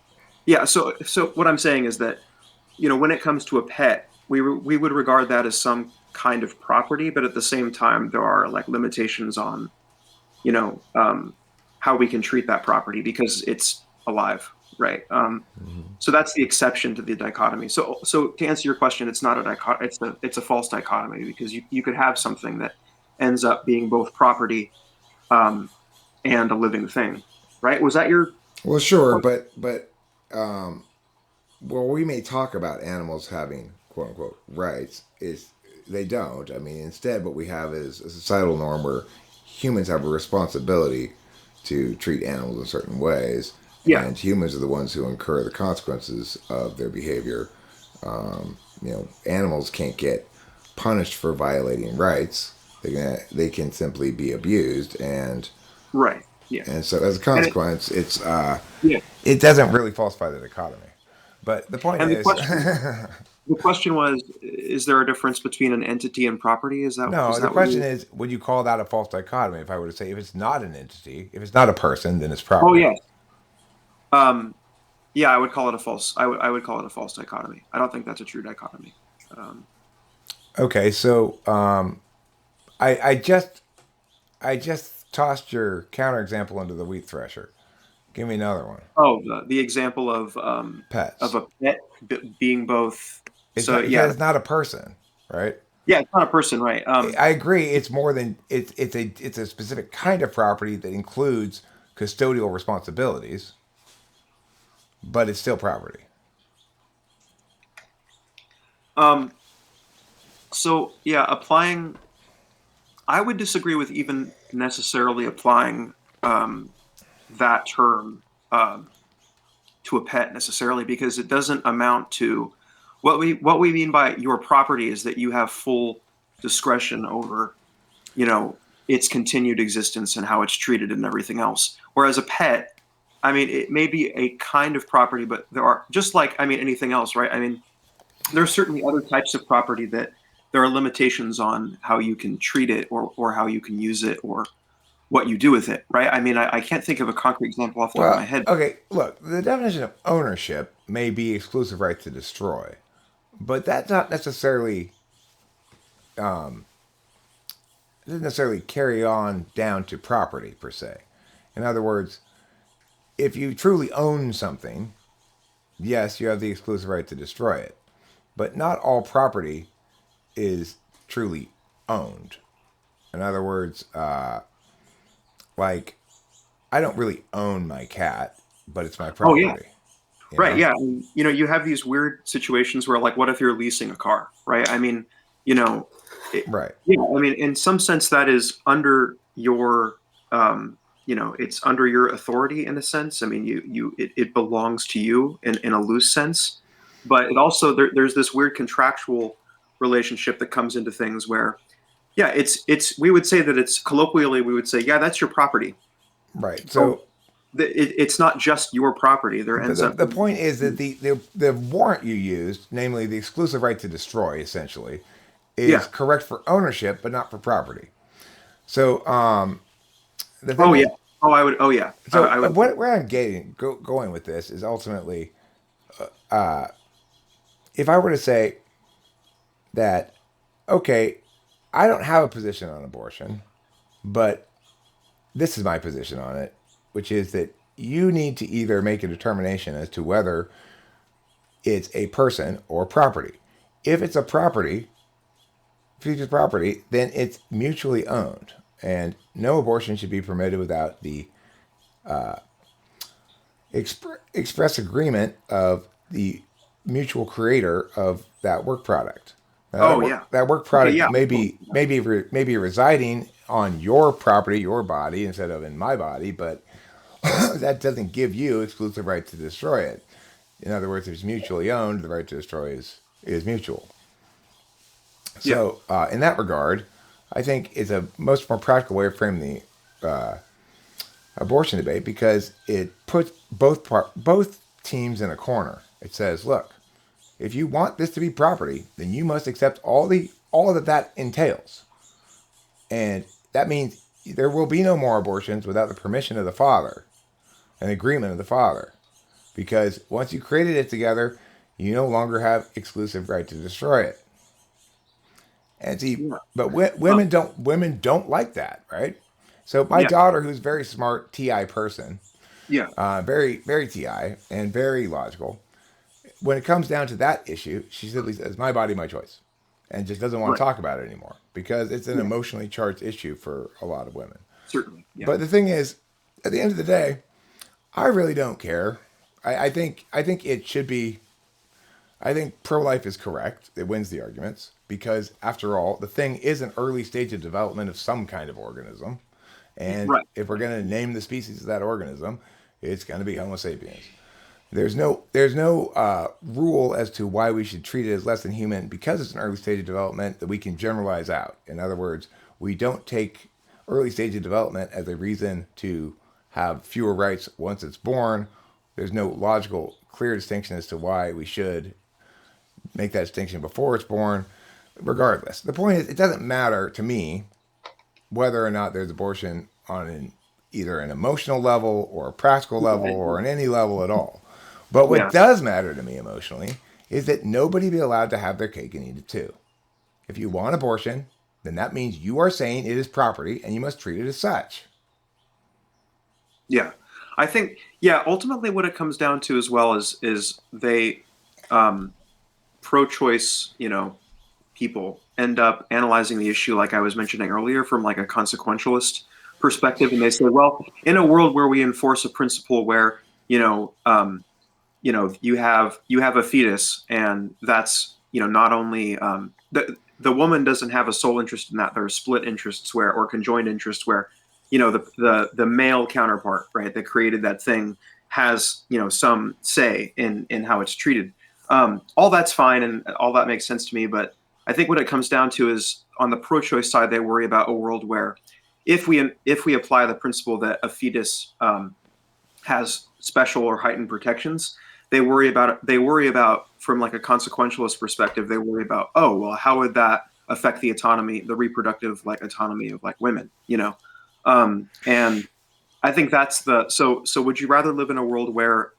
yeah. So what I'm saying is that when it comes to a pet, we would regard that as some kind of property, but at the same time, there are like limitations on, you know, um, how we can treat that property because it's alive, right? Mm-hmm. So that's the exception to the dichotomy. So to answer your question, it's not a dichotomy. It's a false dichotomy, because you could have something that ends up being both property um, and a living thing, right? Was that your Well, sure, point? but um, well, we may talk about animals having quote unquote rights. Is they don't. I mean, instead, what we have is a societal norm where humans have a responsibility to treat animals in certain ways, Yeah, and humans are the ones who incur the consequences of their behavior. Animals can't get punished for violating rights. They can simply be abused, right. Yeah, and so as a and it, consequence, yeah, it doesn't really falsify the dichotomy. But the point and the is, question The question was, is there a difference between an entity and property? Was no, the that what question you? is, would you call that a false dichotomy? If I were to say, if it's not an entity, if it's not a person, then it's Oh property. yes. Um, yeah, I would call it a false. I would call it a false dichotomy. I don't think that's a true dichotomy. Um, Okay, so I, I just I just tossed your counterexample into the wheat thresher. Give me another one. oh, the example of Pets. a pet being both. It's So not yeah, because it's not a person, right? yeah, it's not a person, right? I agree. It's more than it's a specific kind of property that includes custodial responsibilities, but it's still property. Um, so yeah, applying. I would disagree with even necessarily applying that term. To a pet necessarily, because it doesn't amount to what we mean by your property is that you have full discretion over its continued existence and how it's treated and everything else, whereas a pet, I mean, it may be a kind of property, but there are, just like, I mean, anything else, right? I mean, there are certainly other types of property that there are limitations on how you can treat it, or how you can use it, or what you do with it, right? I mean, I can't think of a concrete example off the top of my Well, head. okay, look, the definition of ownership may be exclusive right to destroy, but that's not necessarily doesn't necessarily carry on down to property per se. In other words, if you truly own something, yes, you have the exclusive right to destroy it, but not all property is truly owned. In other words, like I don't really own my cat, but it's my Oh yeah, property. You right. know? Yeah, and, you have these weird situations where, like, what if you're leasing a car, right? I mean, you know, Right. yeah. I mean, in some sense, that is under your, it's under your authority in a sense. I mean, it belongs to you in a loose sense, but it also there's this weird contractual relationship that comes into things where, yeah, it's we would say that it's colloquially we would say, yeah, that's your property. Right. So So it's not just your property. There ends up the point is that the warrant you used, namely the exclusive right to destroy, essentially, is yeah. correct for ownership, but not for property. So the thing Oh yeah. is, Oh, I would. Oh yeah. so I would. where I'm going with this is ultimately, if I were to say that, okay, I don't have a position on abortion, but this is my position on it, which is that you need to either make a determination as to whether it's a person or property. If it's a property, future property, then it's mutually owned, and no abortion should be permitted without the express agreement of the mutual creator of that work product. Now, Oh yeah. that work Okay. product Yeah. may be residing on your property, your body, instead of in my body, but that doesn't give you exclusive right to destroy it. In other words, if it's mutually owned, the right to destroy is mutual. Yeah. So, in that regard, I think it's a much more practical way of framing the abortion debate because it puts both teams in a corner. It says, look, if you want this to be property, then you must accept all that entails, and that means there will be no more abortions without the permission of the father, an agreement of the father, because once you created it together, you no longer have exclusive right to destroy it. And see, Yeah. but Uh, women don't like that, right? So my yeah. daughter, who's a very smart TI person, Yeah. very very TI and very logical, when it comes down to that issue, she simply says, "My body, my choice," and just doesn't want to Right. talk about it anymore because it's an Yeah. emotionally charged issue for a lot of women. Certainly. Yeah. But the thing is, at the end of the day, I really don't care. I think it should be. I think pro life is correct. It wins the arguments because, after all, the thing is an early stage of development of some kind of organism. And Right. if we're going to name the species of that organism, it's going to be Homo sapiens. There's no rule as to why we should treat it as less than human because it's an early stage of development that we can generalize out. In other words, we don't take early stage of development as a reason to have fewer rights once it's born. There's no logical, clear distinction as to why we should make that distinction before it's born. Regardless, the point is, it doesn't matter to me whether or not there's abortion on either an emotional level or a practical level Right. or on any level at all. But what Yeah. does matter to me emotionally is that nobody be allowed to have their cake and eat it too. If you want abortion, then that means you are saying it is property and you must treat it as such. Yeah. I think. Yeah. Ultimately, what it comes down to as well is they, um, pro-choice, people end up analyzing the issue, like I was mentioning earlier, from like a consequentialist perspective, and they say, well, in a world where we enforce a principle where you have a fetus, and that's not only the woman doesn't have a sole interest in that. There are split interests where, or conjoined interests where, the male counterpart, right, that created that thing has some say in how it's treated. All that's fine and all that makes sense to me, but I think what it comes down to is, on the pro-choice side, they worry about a world where, if we apply the principle that a fetus has special or heightened protections, they worry about from like a consequentialist perspective, they worry about, oh well, how would that affect the autonomy, the reproductive like autonomy of like women, and I think that's the so would you rather live in a world where,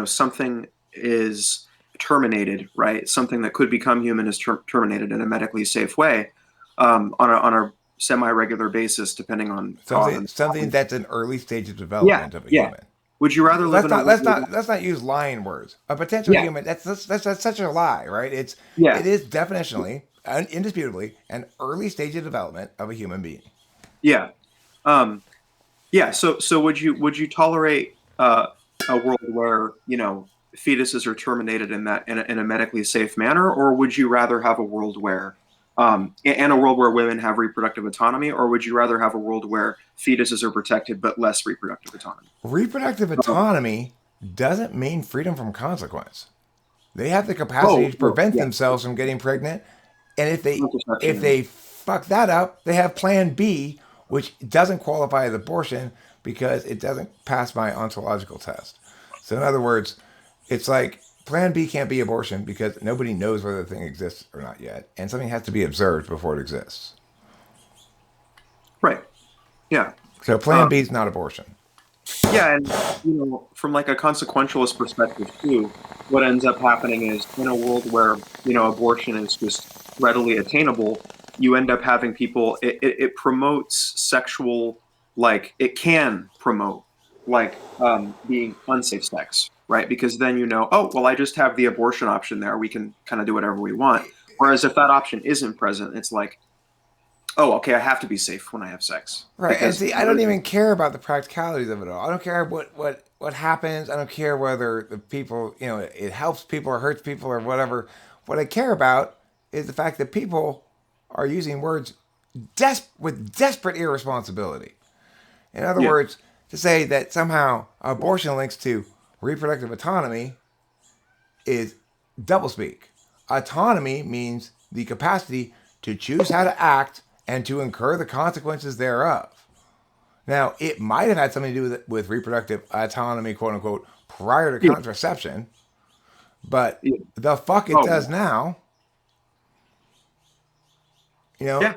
something is terminated, right? Something that could become human is terminated in a medically safe way, on a semi-regular basis, depending on how often. Something that's an early stage of Yeah, development of a yeah. human. Would you rather live Let's in a not world let's where not let's not use lying words. A potential yeah, human, that's such a lie, right? It yeah, is definitionally and indisputably an early stage of development of a human being. yeah, um, yeah. So would you tolerate a world where fetuses are terminated in a medically safe manner, or would you rather have a world where and a world where women have reproductive autonomy, or would you rather have a world where fetuses are protected but less reproductive autonomy? Reproductive Oh, autonomy doesn't mean freedom from consequence. They have the capacity oh, to oh, prevent yeah, themselves from getting pregnant, and if contraception. they fuck that up, they have Plan B, which doesn't qualify as abortion because it doesn't pass my ontological test. So in other words, it's like Plan B can't be abortion because nobody knows whether the thing exists or not yet, and something has to be observed before it exists. Right. Yeah. So Plan B Um, is not abortion. Yeah, and from like a consequentialist perspective too, what ends up happening is in a world where abortion is just readily attainable, you end up having people. It promotes sexual, like it can promote like being unsafe sex, right? Because then oh well, I just have the abortion option there. We can kind of do whatever we want. Whereas if that option isn't present, it's like, oh, okay, I have to be safe when I have sex Right, and because see, I don't even care about the practicalities of it all. I don't care what happens. I don't care whether the people, it helps people or hurts people or whatever. What I care about is the fact that people are using words with desperate irresponsibility. In other yeah, words, to say that somehow abortion links to reproductive autonomy is doublespeak. Autonomy means the capacity to choose how to act and to incur the consequences thereof. Now, it might have had something to do with reproductive autonomy, quote unquote, prior to yeah, contraception, but yeah. the fuck it Oh, does now. You know, yeah,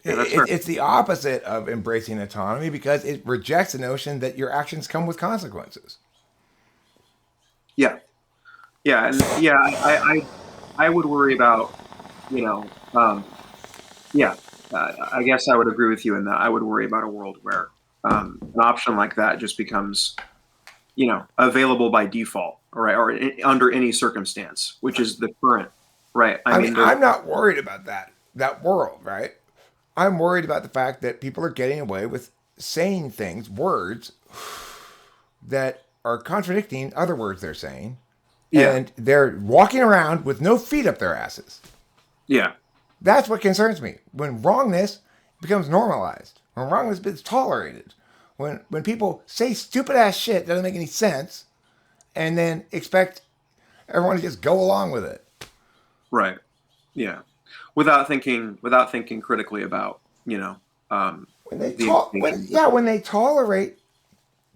yeah, that's fair. it's the opposite of embracing autonomy because it rejects the notion that your actions come with consequences. Yeah, yeah, and yeah, I would worry about, you know, yeah, I guess I would agree with you in that. I would worry about a world where an option like that just becomes, available by default, right, or under any circumstance, which is the current, right? I I mean, mean, there's I'm not worried about that world, right? I'm worried about the fact that people are getting away with saying things, words that are contradicting other words they're saying, yeah, and they're walking around with no feet up their asses. yeah, That's what concerns me. When wrongness becomes normalized, when wrongness is tolerated, when people say stupid ass shit that doesn't make any sense, and then expect everyone to just go along with it. right, yeah, without thinking critically about, the implications. When they tolerate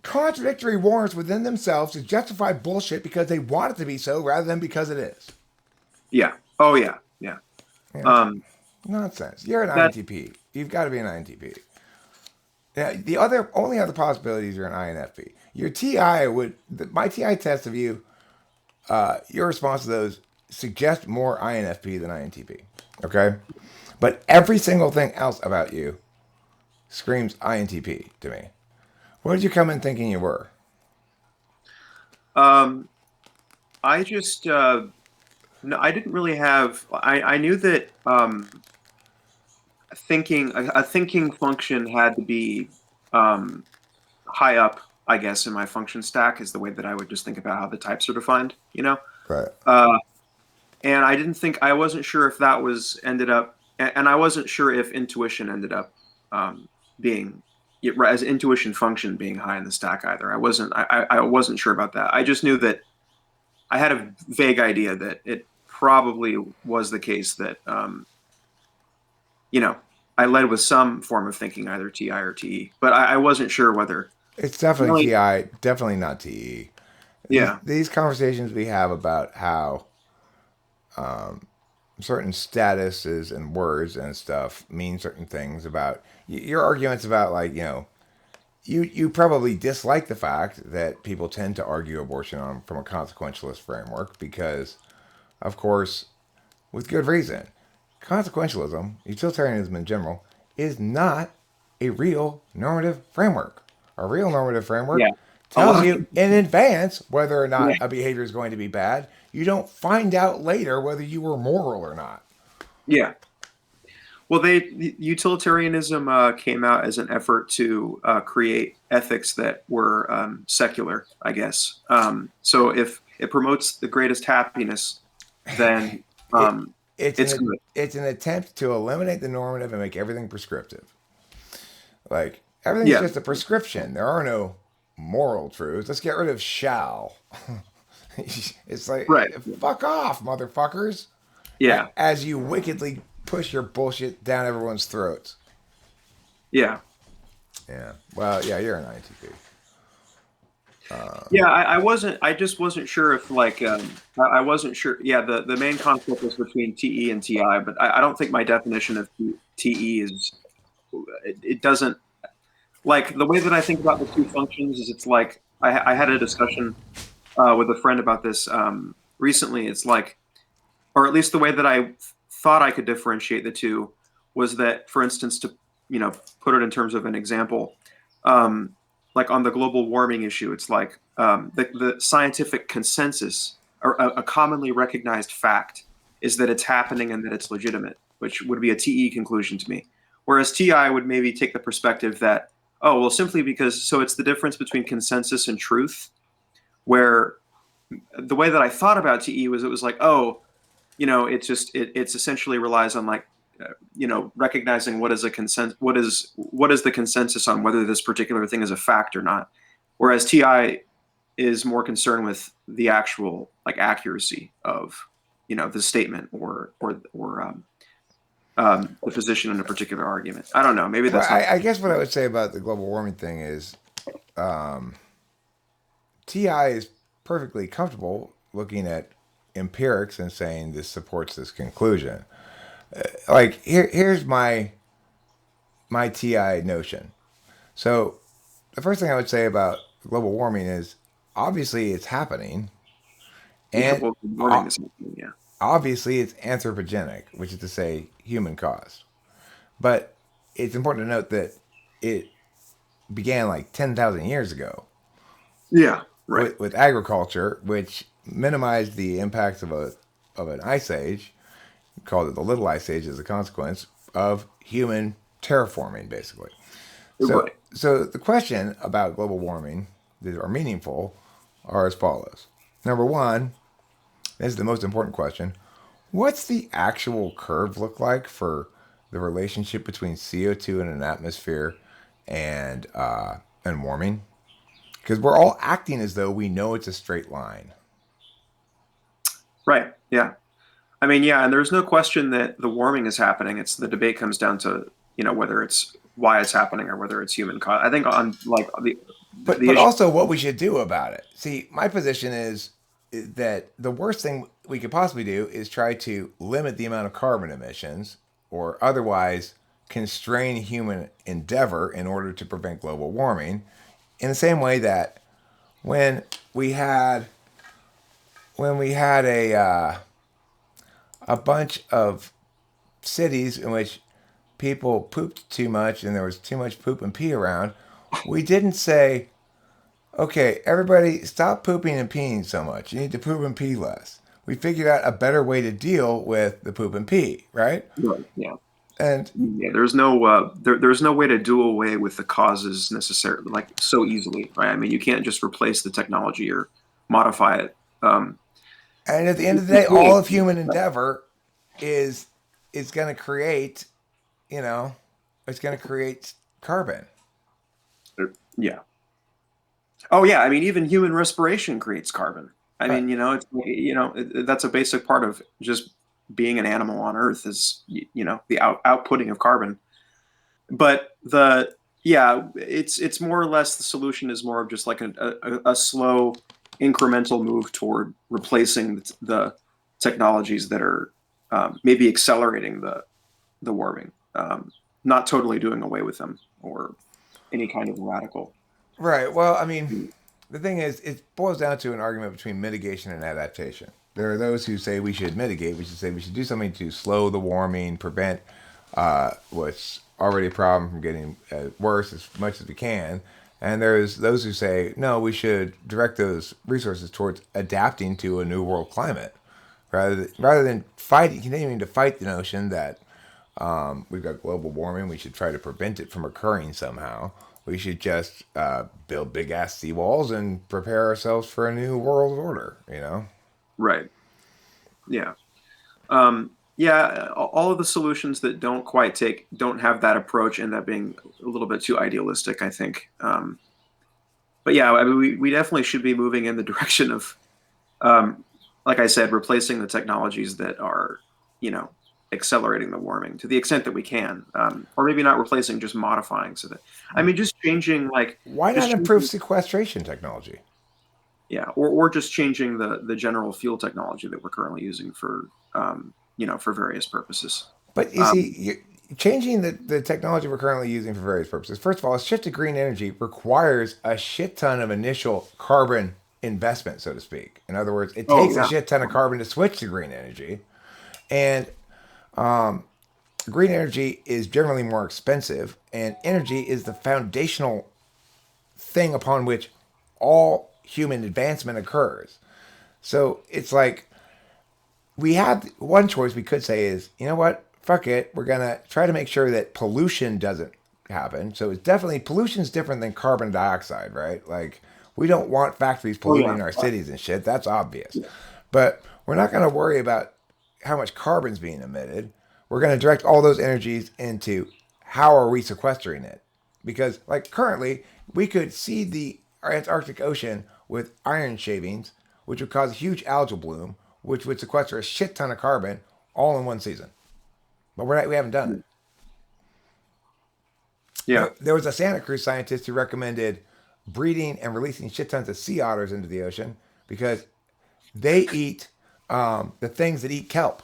contradictory warrants within themselves to justify bullshit because they want it to be so rather than because it is. Yeah. Oh yeah, yeah. You know, Um, nonsense. You're an that INTP. You've got to be an INTP. Yeah, the other only other possibilities are an INFP. Your TI my TI test of you, your response to those suggest more INFP than INTP. Okay, but every single thing else about you screams INTP to me. What did you come in thinking you were? um, I just no, I didn't really have. I knew that a thinking function had to be um, high up, I guess, in my function stack is the way that I would just think about how the types are defined. Right. Uh, and I wasn't sure if that was ended up, and I wasn't sure if intuition ended up being as intuition function being high in the stack either. I wasn't sure about that. I just knew that I had a vague idea that it probably was the case that you know I led with some form of thinking, either TI or TE, but I wasn't sure whether It's definitely Really, TI, definitely not TE. These yeah, these conversations we have about how certain statuses and words and stuff mean certain things about your arguments about like you probably dislike the fact that people tend to argue abortion on from a consequentialist framework because of course with good reason consequentialism utilitarianism in general is not a real normative framework. A real normative framework yeah, a tells lot of you in advance whether or not yeah, a behavior is going to be bad. You don't find out later whether you were moral or not. yeah. Well, utilitarianism came out as an effort to create ethics that were secular, I guess. So if it promotes the greatest happiness, then It um, it's good. it's an attempt to eliminate the normative and make everything prescriptive. Like everything's Yeah, just a prescription. There are no moral truths. Let's get rid of shall. It's like right. fuck off, motherfuckers. Yeah, As you wickedly push your bullshit down everyone's throats. yeah, Yeah. Well, yeah, you're an INTP. yeah. I wasn't. I just wasn't sure if like I wasn't sure. Yeah, the main conflict was between TE and TI, but I don't think my definition of TE is it doesn't like the way that I think about the two functions is it's like I had a discussion with a friend about this recently. It's like, or at least the way that I thought I could differentiate the two was that, for instance, to put it in terms of an example, um, like on the global warming issue, it's like the scientific consensus or a commonly recognized fact is that it's happening and that it's legitimate, which would be a TE conclusion to me. Whereas TI would maybe take the perspective that, oh, well, simply because, so it's the difference between consensus and truth, where the way that I thought about TE was it was like, oh, it's just it's essentially relies on like recognizing what is a consent what is the consensus on whether this particular thing is a fact or not, whereas TI is more concerned with the actual like accuracy of the statement or the position in a particular argument. I don't know, maybe Well, that's not. I guess what I would say about the global warming thing is TI is perfectly comfortable looking at empirics and saying this supports this conclusion. Like here's my TI notion. So the first thing I would say about global warming is obviously it's happening, Yeah, and well, warming is, yeah, obviously it's anthropogenic, which is to say human caused. But it's important to note that it began like 10,000 years ago yeah, right, with agriculture, which minimized the impacts of an ice age, called it the Little Ice Age as a consequence of human terraforming, basically. So, right. so the question about global warming that are meaningful are as follows. Number one, this is the most important question. What's the actual curve look like for the relationship between CO2 in an atmosphere and warming? Because we're all acting as though we know it's a straight line. Right, yeah. I mean, yeah, and there's no question that the warming is happening. It's the debate comes down to whether it's why it's happening or whether it's human cause. I think on like But the issue. also what we should do about it. See, my position is that the worst thing we could possibly do is try to limit the amount of carbon emissions or otherwise constrain human endeavor in order to prevent global warming. In the same way that when we had a bunch of cities in which people pooped too much and there was too much poop and pee around, we didn't say, okay, everybody stop pooping and peeing so much. You need to poop and pee less. We figured out a better way to deal with the poop and pee, right? Right, yeah, And yeah. There's no way to do away with the causes necessarily like so easily, right? I mean, you can't just replace the technology or modify it. and at the end of the day, all of human endeavor is is going to create, you know, it's going to create carbon. Yeah. Oh yeah, I mean even human respiration creates carbon. I Right. mean, it's that's a basic part of just being an animal on Earth is the outputting of carbon. But Yeah, it's more or less the solution is more of just like a slow incremental move toward replacing the technologies that are maybe accelerating the warming, not totally doing away with them or any kind of radical. Right. Well, I mean, the thing is, it boils down to an argument between mitigation and adaptation. There are those who say we should mitigate, we should say we should do something to slow the warming, prevent what's already a problem from getting worse as much as we can. And there's those who say, no, we should direct those resources towards adapting to a new world climate rather than fighting, continuing to fight the notion that we've got global warming. We should try to prevent it from occurring somehow. We should just build big ass seawalls and prepare ourselves for a new world order. You know. Right. Yeah. Yeah. All of the solutions that don't have that approach end up being a little bit too idealistic, I think. But yeah, I mean, we definitely should be moving in the direction of, um, like I said, replacing the technologies that are, you know, accelerating the warming to the extent that we can, or maybe not replacing, just modifying. So that, I mean, just changing, like, Why not just improve changing, sequestration technology? yeah, or just changing the general fuel technology that we're currently using for, for various purposes. But you see, Um, changing the technology we're currently using for various purposes. First of all, a shift to green energy requires a shit ton of initial carbon investment, so to speak. In other words, it oh takes a yeah, shit ton of carbon to switch to green energy, and green energy is generally more expensive, and energy is the foundational thing upon which all human advancement occurs. So it's like we have one choice we could say is, you know what, fuck it, we're gonna try to make sure that pollution doesn't happen. So it's definitely pollution's different than carbon dioxide, right? Like we don't want factories oh yeah, polluting our cities and shit. That's obvious. But we're not gonna worry about how much carbon's being emitted. We're gonna direct all those energies into how are we sequestering it? Because like currently, we could seed the Antarctic Ocean with iron shavings, which would cause a huge algal bloom, which would sequester a shit ton of carbon all in one season. But we haven't done it. yeah. There was a Santa Cruz scientist who recommended breeding and releasing shit tons of sea otters into the ocean because they eat the things that eat kelp,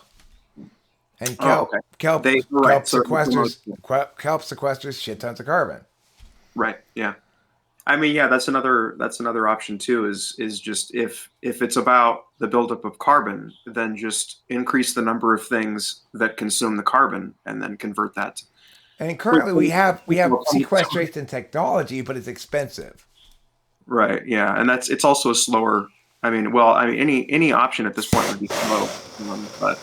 and Oh, okay. They right. So kelp sequesters shit tons of carbon. right, yeah. I mean, yeah, that's another option too. Is just if it's about the buildup of carbon, then just increase the number of things that consume the carbon, and then convert that. And currently we have sequestration technology, but it's expensive. Right, yeah, and it's also a slower. I mean, well, I mean, any option at this point would be slow, but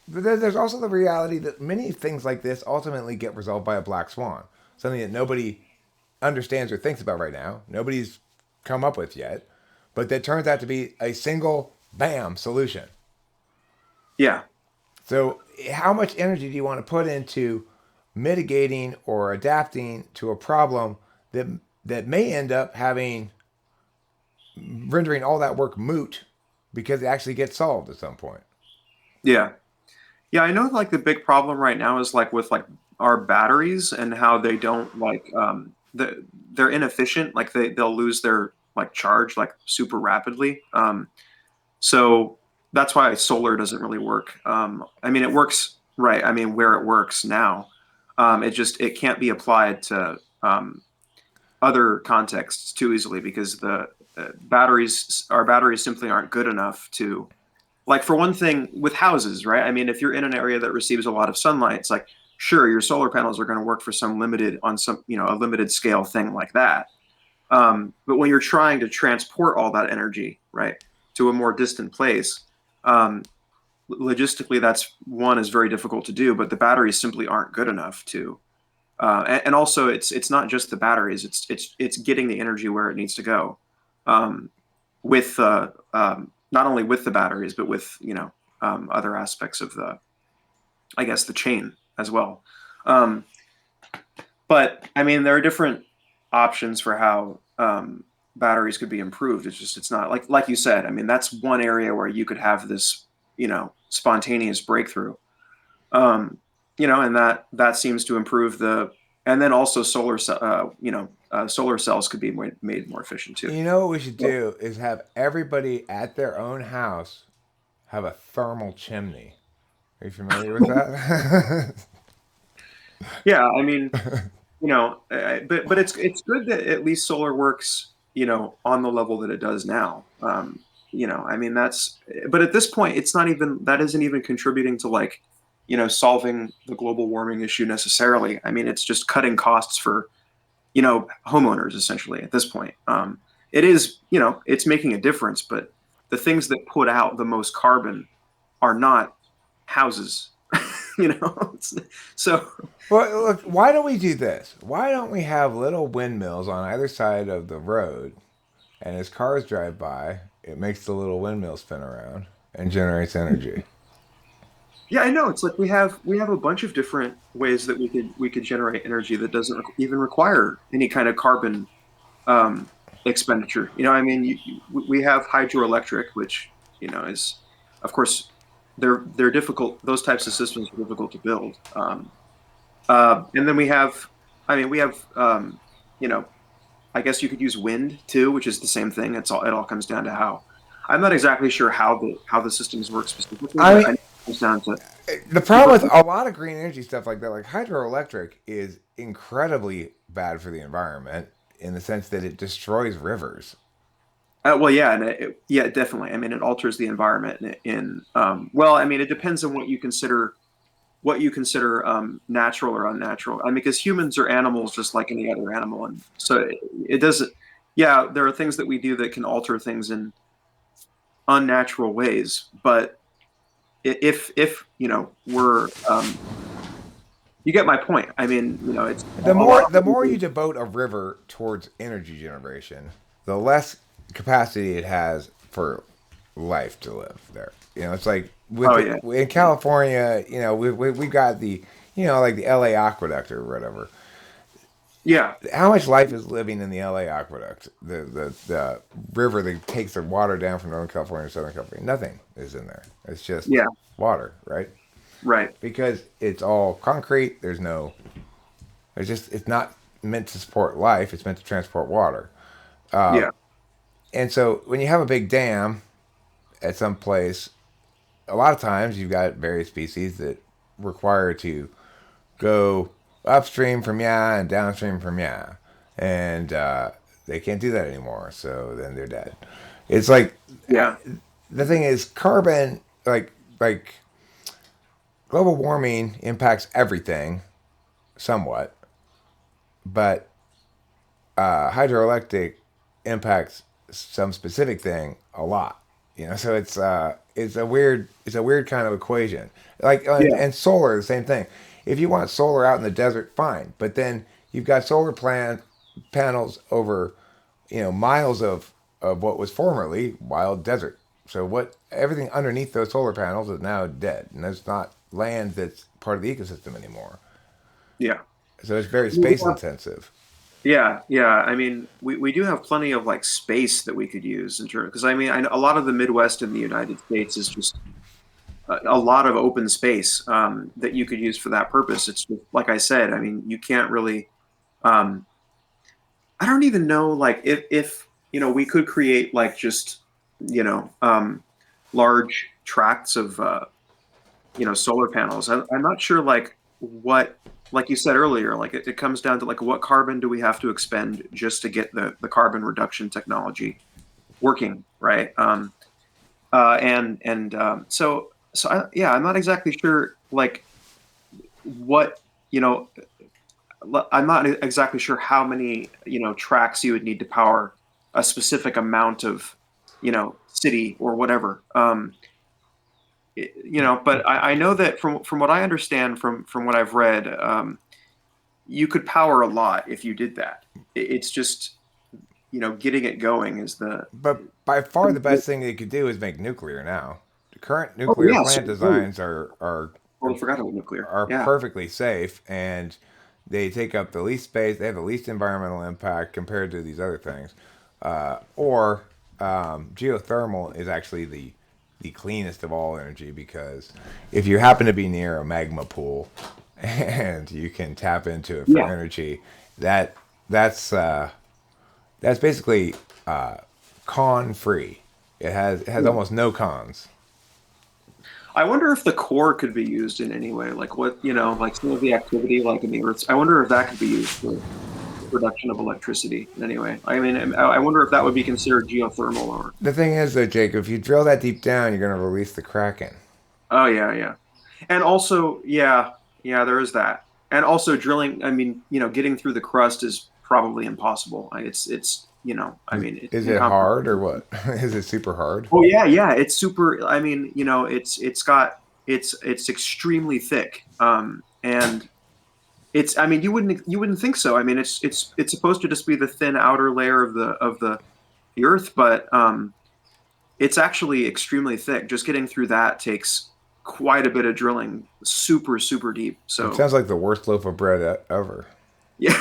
But there's also the reality that many things like this ultimately get resolved by a black swan, something that nobody understands or thinks about right now. Nobody's come up with yet, but that turns out to be a single bam solution. yeah, So, how much energy do you want to put into mitigating or adapting to a problem that may end up having rendering all that work moot because it actually gets solved at some point? yeah. Yeah, I know like the big problem right now is like with like our batteries and how they don't they're inefficient. Like they'll lose their like charge like super rapidly. So that's why solar doesn't really work. I mean it works right. I mean where it works now. It can't be applied to other contexts too easily because the our batteries simply aren't good enough to, like, for one thing, with houses, right? I mean, if you're in an area that receives a lot of sunlight, it's like, sure, your solar panels are going to work for a limited scale thing like that. But when you're trying to transport all that energy, right, to a more distant place, um, logistically, that's one is very difficult to do. But the batteries simply aren't good enough to. And also, it's not just the batteries; it's getting the energy where it needs to go. Um, with not only with the batteries, but with other aspects of I guess, the chain as well. Um, but I mean, there are different options for how batteries could be improved. It's not like you said. I mean, that's one area where you could have this spontaneous breakthrough. And that seems to improve the and then also solar cells could be made more efficient too. You know what we should Well, do is have everybody at their own house have a thermal chimney. Are you familiar with that? yeah, I mean, but it's good that at least solar works, on the level that it does now. I mean but at this point, it's not even that isn't even contributing to like, solving the global warming issue necessarily. I mean, it's just cutting costs for, homeowners essentially at this point. It is, it's making a difference, but the things that put out the most carbon are not houses, so. Well, look, why don't we do this? Why don't we have little windmills on either side of the road, and as cars drive by, it makes the little windmill spin around and generates energy? Yeah, I know. It's like we have a bunch of different ways that we could generate energy that doesn't even require any kind of carbon um, expenditure. I mean, we have hydroelectric, which is, of course, they're difficult. Those types of systems are difficult to build. And then I mean, we have, you know, I guess you could use wind too, which is the same thing. It all comes down to how. I'm not exactly sure how the systems work specifically, I but mean, I know it comes down to. the problem with a lot of green energy stuff like that, like hydroelectric, is incredibly bad for the environment in the sense that it destroys rivers. Well, yeah, and yeah, definitely. I mean, it alters the environment well, I mean, it depends on what you consider natural or unnatural. I mean, because humans are animals just like any other animal, and so it doesn't. Yeah, there are things that we do that can alter things in unnatural ways, but if we're you get my point. I mean, it's The a lot more of the more you devote a river towards energy generation, the less capacity it has for life to live there. It's like oh yeah, in California. We got the like the L.A. aqueduct or whatever. yeah, How much life is living in the L.A. aqueduct, the river that takes the water down from Northern California to Southern California? Nothing is in there. It's just yeah, water, right? right, Because it's all concrete. It's not meant to support life. It's meant to transport water. yeah, And so when you have a big dam at some place, a lot of times you've got various species that require to go upstream from ya and downstream from ya, and they can't do that anymore. So then they're dead. It's like yeah, the thing is carbon, like global warming impacts everything somewhat, but hydroelectric impacts some specific thing a lot. So it's a weird kind of equation. Like yeah, and solar, the same thing. If you want solar out in the desert, fine. But then you've got solar panels over miles of what was formerly wild desert. So everything underneath those solar panels is now dead, and there's not land that's part of the ecosystem anymore. yeah. So it's very space intensive. Yeah, yeah. I mean, we do have plenty of like space that we could use in terms because I mean, I know a lot of the Midwest in the United States is just a lot of open space that you could use for that purpose. It's just, like I said. I mean, you can't really. Um, I don't even know like if we could create like just large tracts of solar panels. I'm not sure like what like you said earlier, like it comes down to like what carbon do we have to expend just to get the carbon reduction technology working, right? Yeah, I'm not exactly sure like what you know I'm not exactly sure how many tracks you would need to power a specific amount of city or whatever. But I know that from what I understand from what I've read, you could power a lot if you did that. It's just getting it going is But by far the best thing they could do is make nuclear now. The current oh nuclear yeah, plant designs totally forgot about nuclear. are Yeah, perfectly safe, and they take up the least space. They have the least environmental impact compared to these other things. Or geothermal is actually the cleanest of all energy because if you happen to be near a magma pool and you can tap into it for Yeah. energy. That that's that's basically con free. It has Yeah. almost no cons. I wonder if the core could be used in any way, like what, like some of the activity, like in the Earth's. I wonder if that could be used for the production of electricity in any way. I mean, I wonder if that would be considered geothermal or. The thing is, though, Jake, if you drill that deep down, you're going to release the kraken. Oh yeah, yeah, and also yeah, yeah, there is that, and also drilling. I mean, getting through the crust is probably impossible. It's I Is, mean, it's is it hard or incomprehensible. what? Is it super hard? Oh yeah, yeah, it's super. I mean, it's extremely thick, and it's. I mean, you wouldn't think so. I mean, it's supposed to just be the thin outer layer of the Earth, but it's actually extremely thick. Just getting through that takes quite a bit of drilling, super super deep. It So sounds like the worst loaf of bread ever. yeah,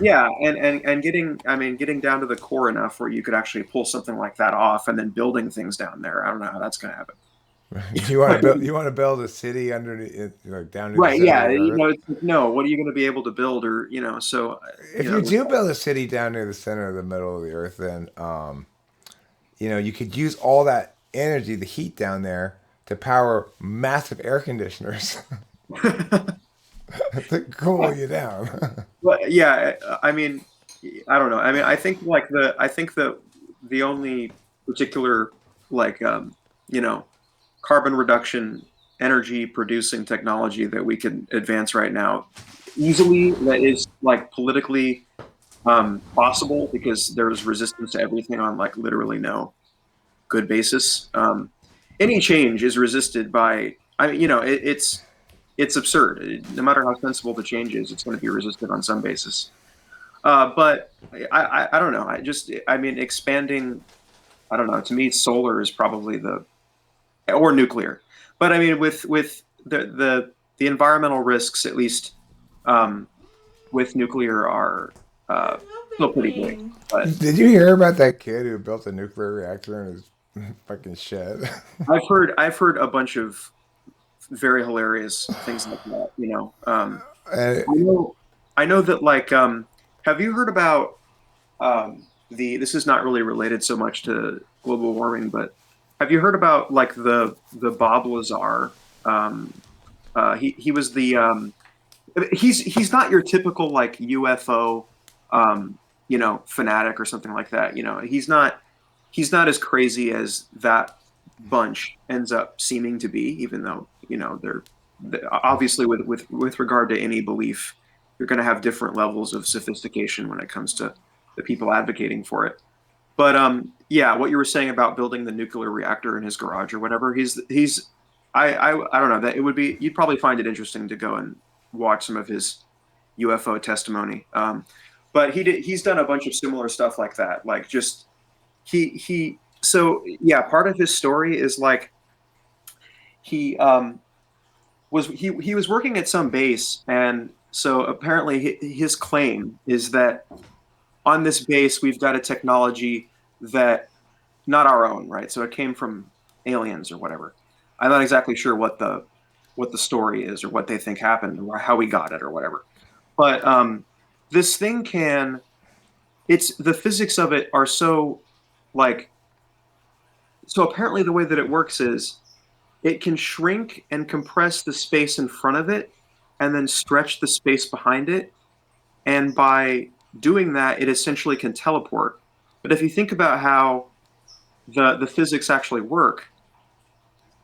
yeah, and getting. I mean, getting down to the core enough where you could actually pull something like that off, and then building things down there. I don't know how that's going to happen. You want to build? You want to build a city underneath, like down to the Right, center of yeah, the earth? it's like, no, what are you going to be able to build or, so, If you do build a city down near the center of the middle of the earth, then you could use all that energy, the heat down there, to power massive air conditioners to cool you down. But yeah, I mean, I don't know. I mean, I think the only particular like you know, carbon reduction energy producing technology that we can advance right now easily that is like politically possible because there's resistance to everything on like literally no good basis. Any change is resisted by. I mean, it's absurd. No matter how sensible the change is, it's going to be resisted on some basis. But I don't know. I mean, expanding. I don't know. To me, solar is probably the or nuclear. But I mean, with the environmental risks, at least um, with nuclear, are uh, still pretty big. But Did you hear about that kid who built a nuclear reactor in his fucking shed? I've heard a bunch of very hilarious things like that. Uh, I know I know that like have you heard about the this is not really related so much to global warming, but have you heard about like the Bob Lazar? He was the he's not your typical like UFO fanatic or something like that. He's not as crazy as that bunch ends up seeming to be, even though they're obviously with regard to any belief, you're going to have different levels of sophistication when it comes to the people advocating for it. But yeah, what you were saying about building the nuclear reactor in his garage or whatever, he's I don't know that it would be you'd probably find it interesting to go and watch some of his UFO testimony. But he's done a bunch of similar stuff like that. Like just he so yeah, part of his story is like he he was working at some base, and so apparently his claim is that on this base we've got a technology that not our own, right? So it came from aliens or whatever. I'm not exactly sure what the story is or what they think happened or how we got it or whatever. But this thing can it's the physics of it are so like so apparently the way that it works is it can shrink and compress the space in front of it and then stretch the space behind it. And by doing that, it essentially can teleport. But if you think about how the physics actually work,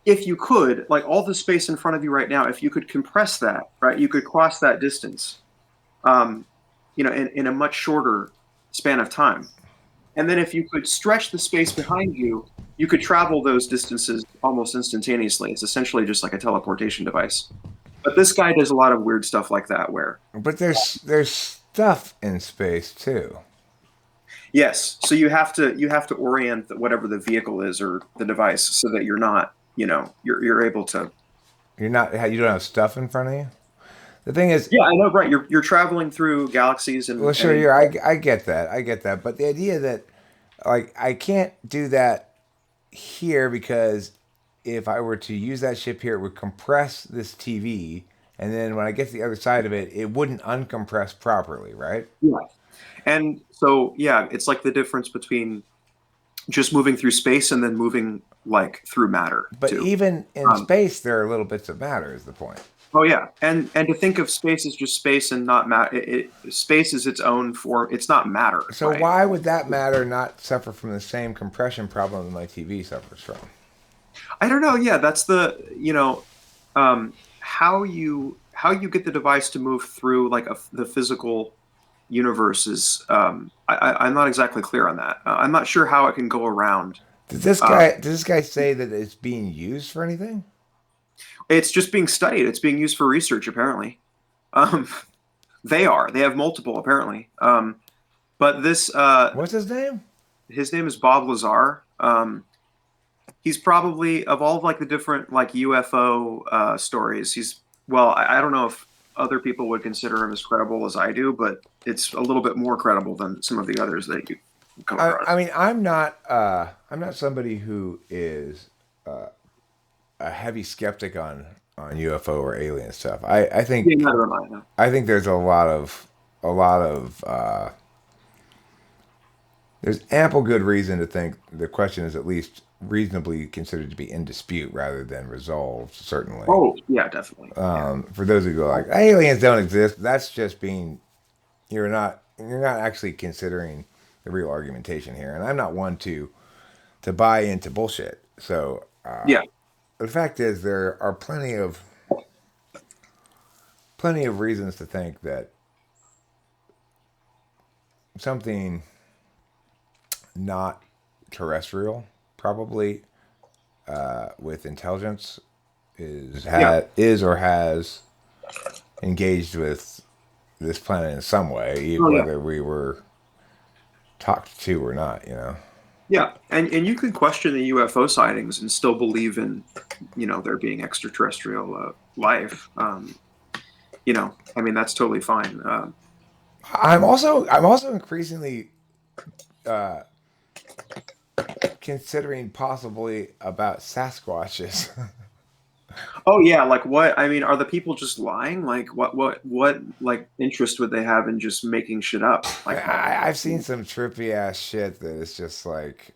if you could, like all the space in front of you right now, if you could compress that, right, you could cross that distance, um, in a much shorter span of time. And then if you could stretch the space behind you, you could travel those distances almost instantaneously. It's essentially just like a teleportation device. But this guy does a lot of weird stuff like that where but there's stuff in space too. yes, so you have to orient whatever the vehicle is or the device so that you're not, you're able to. You don't have stuff in front of you. The thing is, Yeah, I know, right. You're traveling through galaxies well, and sure, I get that. I get that. But the idea that, like, I can't do that here because if I were to use that ship here, it would compress this TV and then when I get to the other side of it, it wouldn't uncompress properly, right? Yeah. And so, yeah, it's like the difference between just moving through space and then moving like through matter But too. even in Um, space, there are little bits of matter. Is the point? oh yeah, and to think of space as just space and not matter, space is its own form. It's not matter, So right? why would that matter not suffer from the same compression problem that my TV suffers from? I don't know. Yeah, that's the how you get the device to move through like the physical universe is I'm not exactly clear on that. I'm not sure how it can go around. Does this guy say that it's being used for anything? It's just being studied. It's being used for research apparently. Um, they have multiple apparently. But this What's his name? his name is Bob Lazar. He's probably of all of like the different like UFO stories. He's well, I don't know if other people would consider him as credible as I do, but it's a little bit more credible than some of the others that you come I across. mean, I'm not somebody who is a heavy skeptic on UFO or alien stuff. Yeah, neither am I. No. I think there's a lot of there's ample good reason to think the question is at least reasonably considered to be in dispute rather than resolved. Certainly, Oh, yeah, definitely. Yeah. for those who go like aliens don't exist, that's just being you're not actually considering the real argumentation here. And I'm not one to buy into bullshit. So Yeah. the fact is, there are plenty of reasons to think that something not terrestrial, probably with intelligence, Yeah. is or has engaged with this planet in some way, Oh, yeah. whether we were talked to or not. You know. Yeah. And you can question the UFO sightings and still believe in, there being extraterrestrial life. I mean, that's totally fine. I'm also increasingly considering possibly about Sasquatches. Oh yeah, like what? I mean, are the people just lying? Like what like interest would they have in just making shit up? Like I've seen some trippy ass shit that is just like,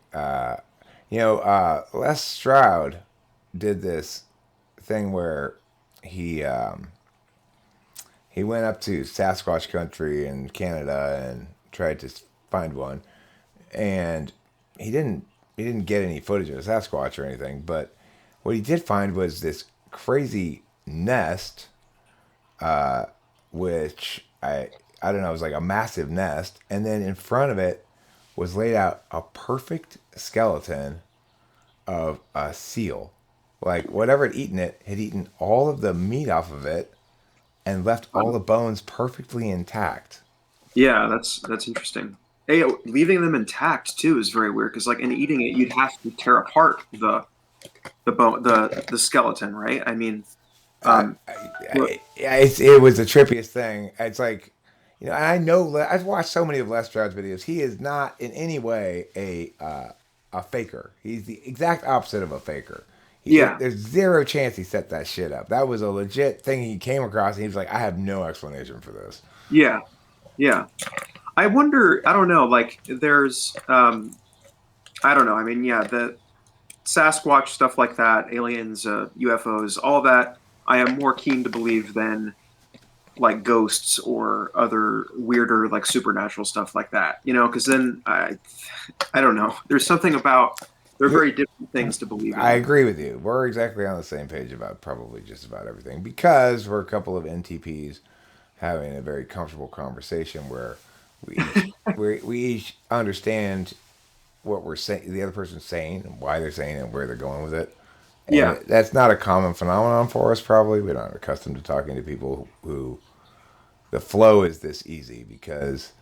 Les Stroud did this thing where he he went up to Sasquatch country in Canada and tried to find one, and he didn't he didn't get any footage of a Sasquatch or anything, but what he did find was this crazy nest, which I don't know, it was like a massive nest, and then in front of it was laid out a perfect skeleton of a seal. Like whatever had eaten it had eaten all of the meat off of it and left all the bones perfectly intact. yeah, that's interesting. Hey, leaving them intact too is very weird because like in eating it, you'd have to tear apart the bone the skeleton, right? I mean, um, but- It was the trippiest thing. It's like, I know I've watched so many of Les Stroud's videos. He is not in any way a faker. He's the exact opposite of a faker. yeah, There's zero chance he set that shit up. That was a legit thing he came across, and he was like, I have no explanation for this. yeah, yeah. I wonder. I don't know. Like, there's I don't know. I mean, yeah, the Sasquatch stuff like that, aliens, UFOs, all that. I am more keen to believe than like ghosts or other weirder like supernatural stuff like that. Because then I don't know. There's something about they're very different things to believe I in. agree with you. We're exactly on the same page about probably just about everything because we're a couple of NTPs having a very comfortable conversation where we each understand what we're saying, the other person's saying, and why they're saying it, and where they're going with it. And Yeah, that's not a common phenomenon for us. Probably we're not accustomed to talking to people who the flow is this easy because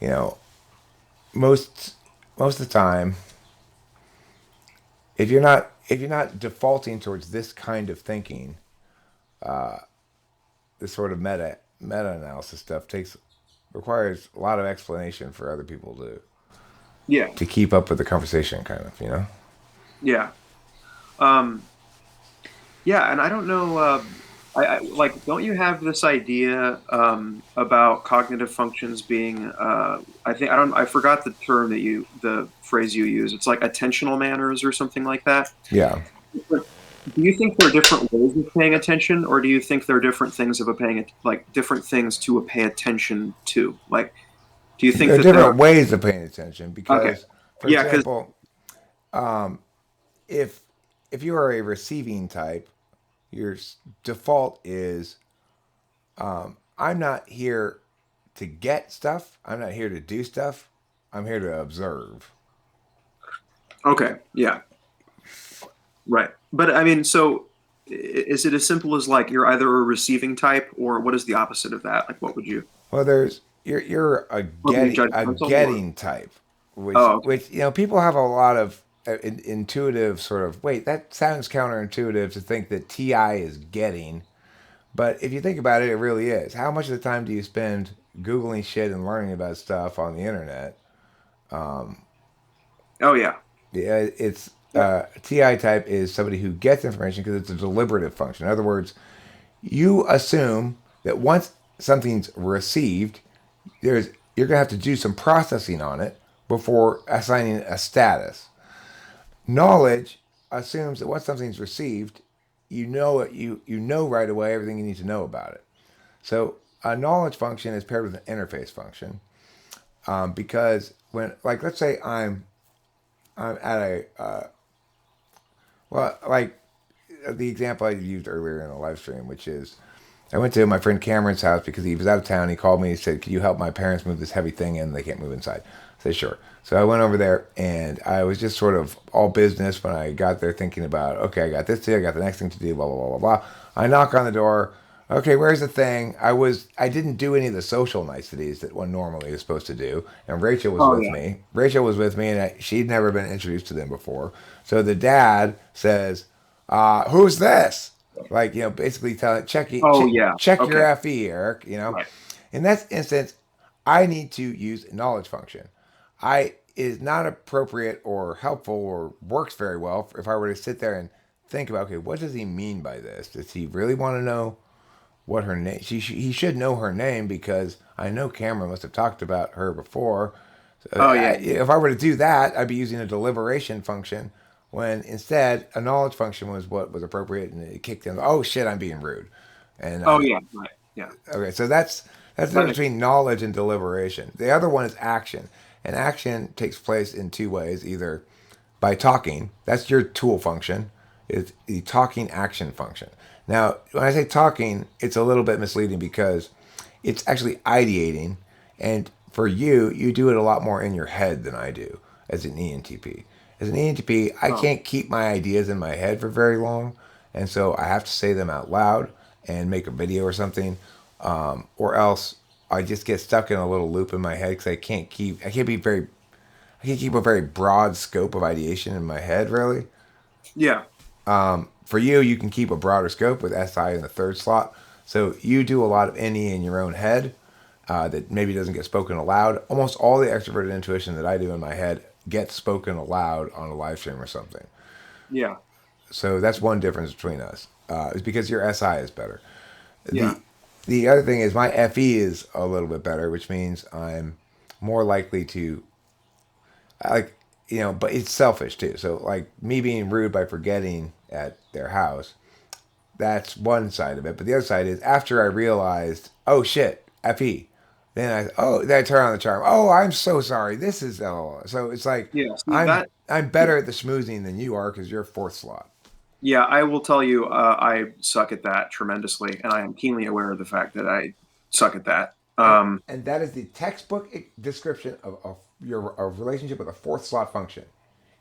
you know most most of the time if you're not defaulting towards this kind of thinking, this sort of meta analysis stuff takes requires a lot of explanation for other people yeah, to keep up with the conversation, kind of, yeah, um, yeah. And I don't know. like, don't you have this idea about cognitive functions being? I think I forgot the term the phrase you use. It's like attentional manners or something like that. Yeah. But do you think there are different ways of paying attention, or do you think there are different things of a like different things to pay attention to? Like, do you There think are that there are? different ways of paying attention Okay, because, for yeah, because example, if if you are a receiving type, your default is I'm not here to get stuff. I'm not here to do stuff. I'm here to observe. okay, yeah, right. But I mean, so is it as simple as like you're either a receiving type, or what is the opposite of that? Like, what would you? Well, there's you're Being a judgmental, or getting type, oh, okay. which people have a lot of intuitive sort of wait that sounds counterintuitive to think that TI is getting, but if you think about it, it really is. How much of the time do you spend googling shit and learning about stuff on the internet? Oh yeah, Yeah, it's yeah. TI type is somebody who gets information because it's a deliberative function. In other words, you assume that once something's received, you're gonna have to do some processing on it before assigning a status. Knowledge assumes that once something's received, you know right away everything you need to know about it. So a knowledge function is paired with an interface function because when like let's say I'm at a well like the example I used earlier in the live stream, which is I went to my friend Cameron's house because he was out of town. He called me. He said, "Can you help my parents move this heavy thing in? They can't move inside." I said, "Sure." So I went over there, and I was just sort of all business when I got there, thinking about, okay, I got this to do, I got the next thing to do, blah blah blah blah blah. I knock on the door. Okay, where's the thing? I didn't do any of the social niceties that one normally is supposed to do, and Rachel was Oh with yeah. me. Rachel was with me, and she'd never been introduced to them before. So the dad says, "Who's this?" Like basically tell it Oh yeah. check your Okay. FE, Eric. Right. In that instance, I need to use a knowledge function. I is not appropriate or helpful or works very well if I were to sit there and think about okay, what does he mean by this? Does he really want to know what her name? He should know her name because I know Cameron must have talked about her before. So Oh yeah. if I were to do that, I'd be using a deliberation function when instead a knowledge function was what was appropriate and it kicked in. Oh shit, I'm being rude. And Oh yeah. Right. Yeah. okay, so that's the That difference makes between knowledge and deliberation. The other one is action, and action takes place in two ways: either by talking, that's your tool function, is the talking action function. Now, when I say talking, it's a little bit misleading because it's actually ideating, and for you, you do it a lot more in your head than I do as an ENTP. As an ENTP, I oh can't keep my ideas in my head for very long, and so I have to say them out loud and make a video or something, or else I just get stuck in a little loop in my head because I can't keep a very broad scope of ideation in my head really. yeah. For you, you can keep a broader scope with SI in the third slot. So you do a lot of NE in your own head that maybe doesn't get spoken aloud. Almost all the extroverted intuition that I do in my head gets spoken aloud on a live stream or something. Yeah. So that's one difference between us. Is because your SI is better. Yeah. The the other thing is my FE is a little bit better, which means I'm more likely to like but it's selfish too. So like me being rude by forgetting at their house, that's one side of it. But the other side is after I realized, oh shit, FE. Then I turn on the charm. Oh, I'm so sorry. This is so it's like Yeah. See I'm that. I'm Yeah. better at the schmoozing than you are because you're fourth slot. Yeah. I will tell you, I suck at that tremendously, and I am keenly aware of the fact that I suck at that. and and that is the textbook description of your relationship with a fourth slot function.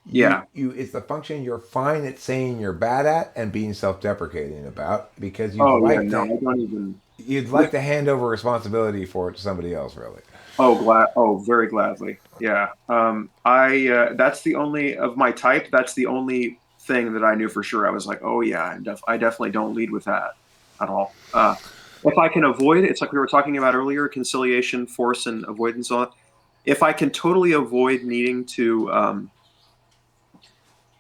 Yeah. You it's the function you're fine at saying you're bad at and being self-deprecating about because Oh yeah. No, I don't even. you'd like to hand over responsibility for it to somebody else really. Oh, glad. Oh, very gladly. Yeah. I that's the only of my type. That's the only thing that I knew for sure. I was like, oh yeah, I definitely don't lead with that at all. If I can avoid it, it's like we were talking about earlier, conciliation, force, and avoidance. All that. If I can totally avoid needing to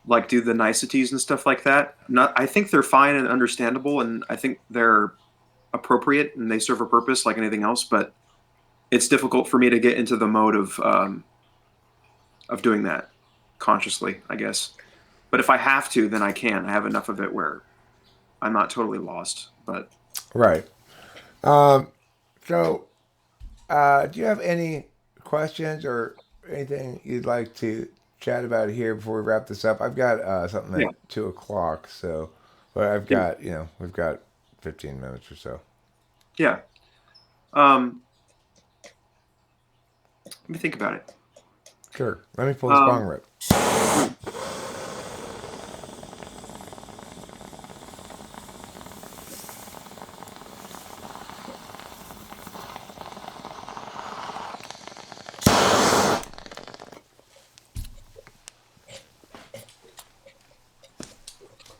like do the niceties and stuff like that. Not, I think they're fine and understandable, and I think they're appropriate and they serve a purpose like anything else. But it's difficult for me to get into the mode of doing that consciously, I guess. But if I have to, then I can. I have enough of it where I'm not totally lost. But Right. So, do you have any questions or anything you'd like to chat about here before we wrap this up? I've got something yeah, at 2 o'clock, so but I've yeah, got we've got 15 minutes or so. yeah. Um, let me think about it. Sure. Let me pull this bong Um, rip. yeah.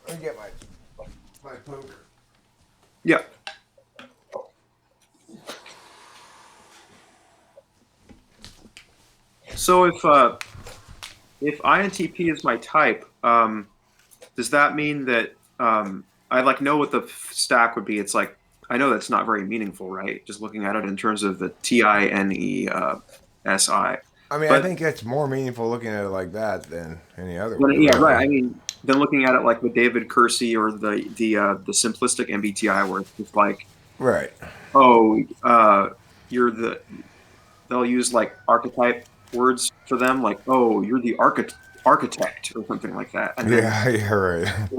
Let me get my poker. Yeah. So if INTP is my type, does that mean that I like know what the stack would be? It's like I know that's not very meaningful, right? Just looking at it in terms of the TINE SI. I mean, I But think it's more meaningful looking at it like that than any other way, yeah, right. really. I mean, then looking at it like the David Kersey or the simplistic MBTI, where it's just like, Right. oh, you're the they'll use like archetype words for them, like, oh, you're the architect or something like that, and then Yeah, yeah, right.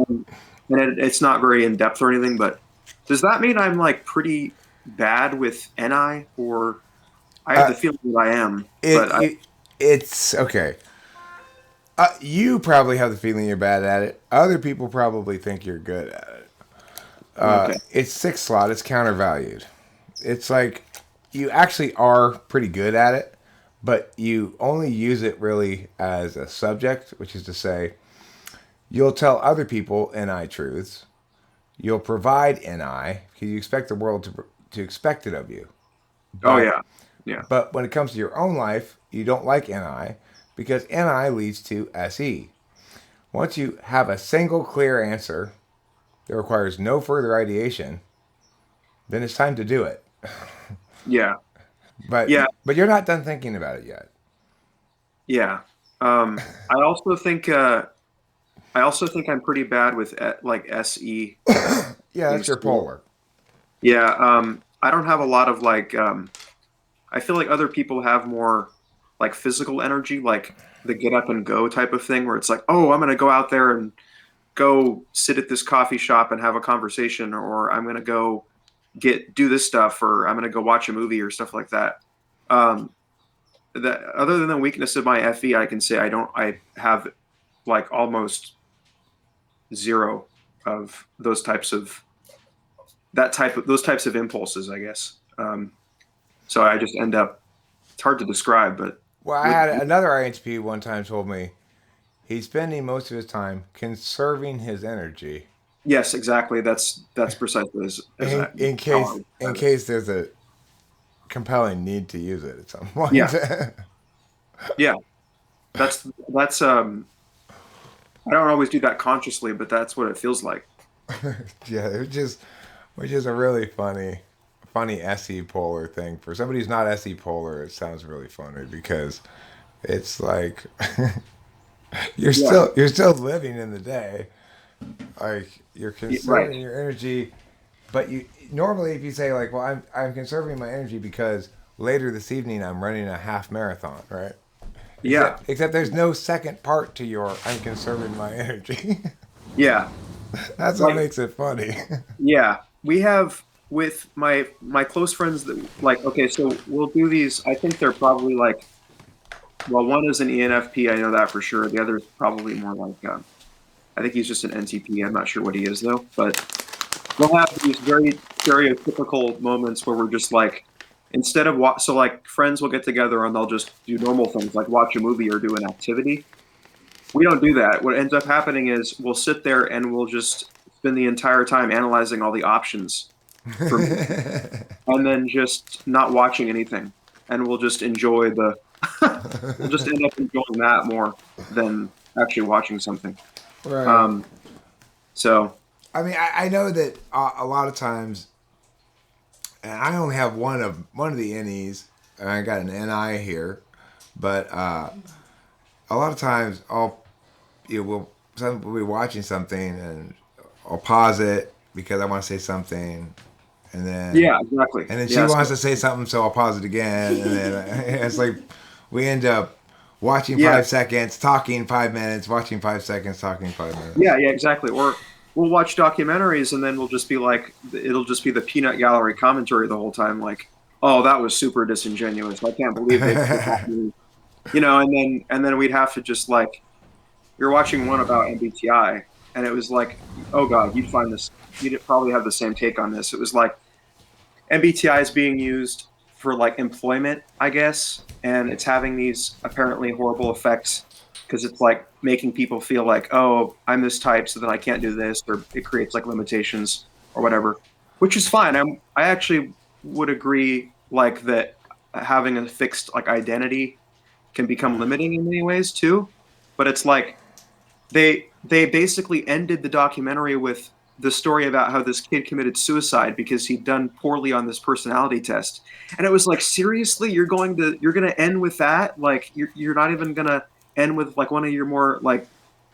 and it's not very in depth or anything. But does that mean I'm like pretty bad with NI, or I have Uh, the feeling that I am, it, but it it's okay. You probably have the feeling you're bad at it. Other people probably think you're good at it. okay, It's 6 slot. It's countervalued. It's like you actually are pretty good at it, but you only use it really as a subject, which is to say, you'll tell other people NI truths. You'll provide NI because you expect the world to expect it of you. oh But yeah, yeah, but when it comes to your own life, you don't like NI because NI leads to SE. Once you have a single clear answer that requires no further ideation, then it's time to do it. yeah, But yeah, but you're not done thinking about it yet. yeah. I also think I'm pretty bad with like SE Yeah, that's things your too. polar. Yeah, I don't have a lot of like. I feel like other people have more like physical energy, like the get up and go type of thing, where it's like, oh, I'm gonna go out there and go sit at this coffee shop and have a conversation, or I'm gonna go do this stuff, or I'm gonna go watch a movie or stuff like that. Um, that other than the weakness of my FE, I can say I have like almost zero of those types of impulses, I guess. So I just end up. It's hard to describe, but Well, I with had another IHP one time told me he's spending most of his time conserving his energy yes, exactly. That's precisely as in, I, in how I case would in describe it. case there's a compelling need to use it at some Yeah, point. yeah. That's I don't always do that consciously, but that's what it feels like. Yeah, which is a really funny SE polar thing. For somebody who's not SE polar, it sounds really funny because it's like Yeah, you're still living in the day. Like you're right. conserving your energy, but you normally if you say like, well, I'm conserving my energy because later this evening I'm running a half marathon, right? Yeah, Except there's no second part to your I'm conserving my energy. yeah. That's what Like makes it funny. yeah, we have with my close friends that like okay, so we'll do these. I think they're probably like well, one is an ENFP. I know that for sure. The other is probably more like I think he's just an NTP. I'm not sure what he is though, but we'll have these very stereotypical moments where we're just like instead of so like friends will get together and they'll just do normal things like watch a movie or do an activity. We don't do that. What ends up happening is we'll sit there and we'll just spend the entire time analyzing all the options for and then just not watching anything and we'll just enjoy the we'll just end up enjoying that more than actually watching something. Right. So I mean, I know that a lot of times, and I only have one of the NEs, and I got an NI here, but a lot of times we'll be watching something and I'll pause it because I want to say something, and then yeah, exactly. she Yeah, wants so, to say something, so I'll pause it again, and then it's like we end up watching yeah, 5 seconds, talking 5 minutes, watching 5 seconds, talking 5 minutes. yeah, exactly. Or we'll watch documentaries and then we'll just be like, it'll just be the peanut gallery commentary the whole time, like, oh, that was super disingenuous. I can't believe they put that movie. And then we'd have to just like, we were watching one about MBTI, and it was like, oh god, you'd probably have the same take on this. It was like MBTI is being used for like employment, I guess, and it's having these apparently horrible effects because it's like making people feel like, oh, I'm this type, so then I can't do this, or it creates like limitations or whatever, which is fine. I actually would agree like that having a fixed like identity can become limiting in many ways too. But it's like they basically ended the documentary with the story about how this kid committed suicide because he'd done poorly on this personality test. And it was like, seriously, you're gonna end with that? Like you're not even gonna end with like one of your more like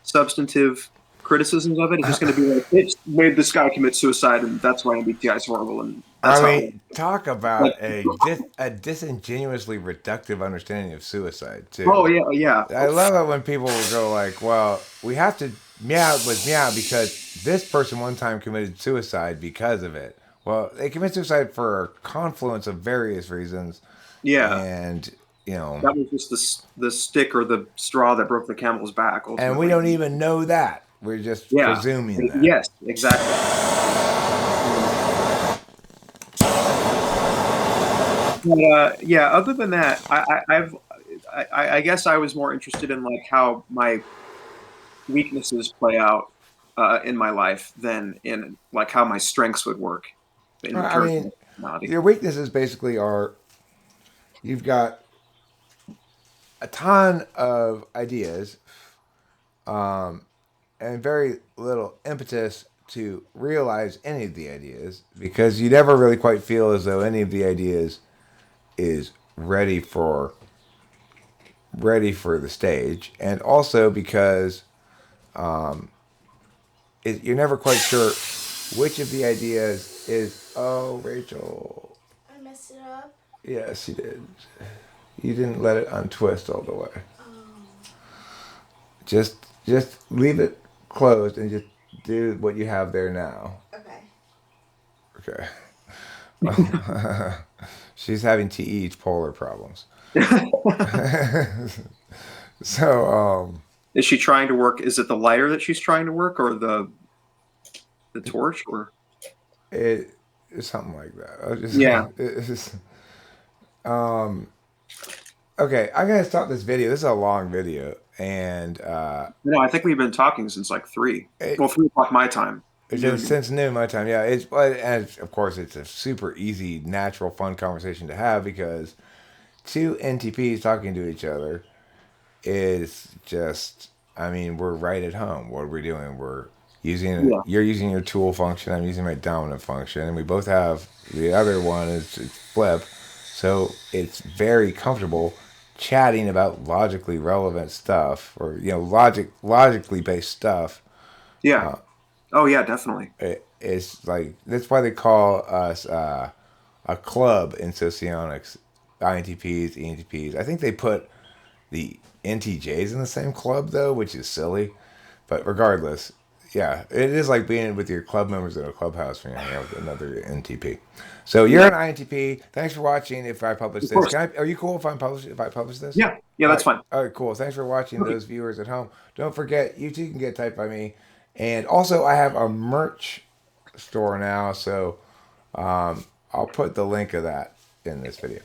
substantive criticisms of it. It's just gonna be like, it made this guy commit suicide and that's why MBTI is horrible and that's I how mean, talk like, about a disingenuously reductive understanding of suicide too. oh yeah, yeah. I love it when people will go like, "Well, we have to meow with meow because this person one time committed suicide because of it." Well, they commit suicide for a confluence of various reasons, Yeah. and you know, That was just the stick or the straw that broke the camel's back and we ultimately. don't even know that. We're just Yeah. presuming that. Yes, exactly. Um, but yeah, other than that, I guess I was more interested in like how my weaknesses play out in my life than in like how my strengths would work in I terms mean, of personality. your weaknesses basically are you've got a ton of ideas and very little impetus to realize any of the ideas because you never really quite feel as though any of the ideas is ready for the stage, and also because you're never quite sure which of the ideas is. Oh, Rachel. I messed it up. Yes, you did. You didn't let it untwist all the way. Oh. Just leave it closed and just do what you have there now. Okay. Okay. She's having TEH polar problems. So, Is she trying to work? Is it the lighter that she's trying to work, or the torch? Or it's something like that. I just, yeah, it's just, okay, I'm gonna stop this video. This is a long video, and no, I think we've been talking since like three. it, Well, 3 o'clock my time. it's Noon. just since noon my time. Yeah, and of course it's a super easy, natural, fun conversation to have because two NTPs talking to each other is just. I mean, we're right at home. What are we doing? Yeah, You're using your tool function. I'm using my dominant function, and we both have the other one is it's flip. So it's very comfortable chatting about logically relevant stuff or logically based stuff. yeah. Oh yeah, definitely. It's like that's why they call us a club in socionics. INTPs, ENTPs. I think they put the NTJs in the same club though, which is silly. But regardless, yeah, it is like being with your club members in a clubhouse when you're hanging out with another NTP. So you're Yeah, an INTP. Thanks for watching. If I publish of this, course. are you cool if I publish this? Yeah, yeah, All that's right, fine. all right, cool. Thanks for watching, Okay. those viewers at home. Don't forget, you too can get typed by me, and also I have a merch store now, so I'll put the link of that in this video.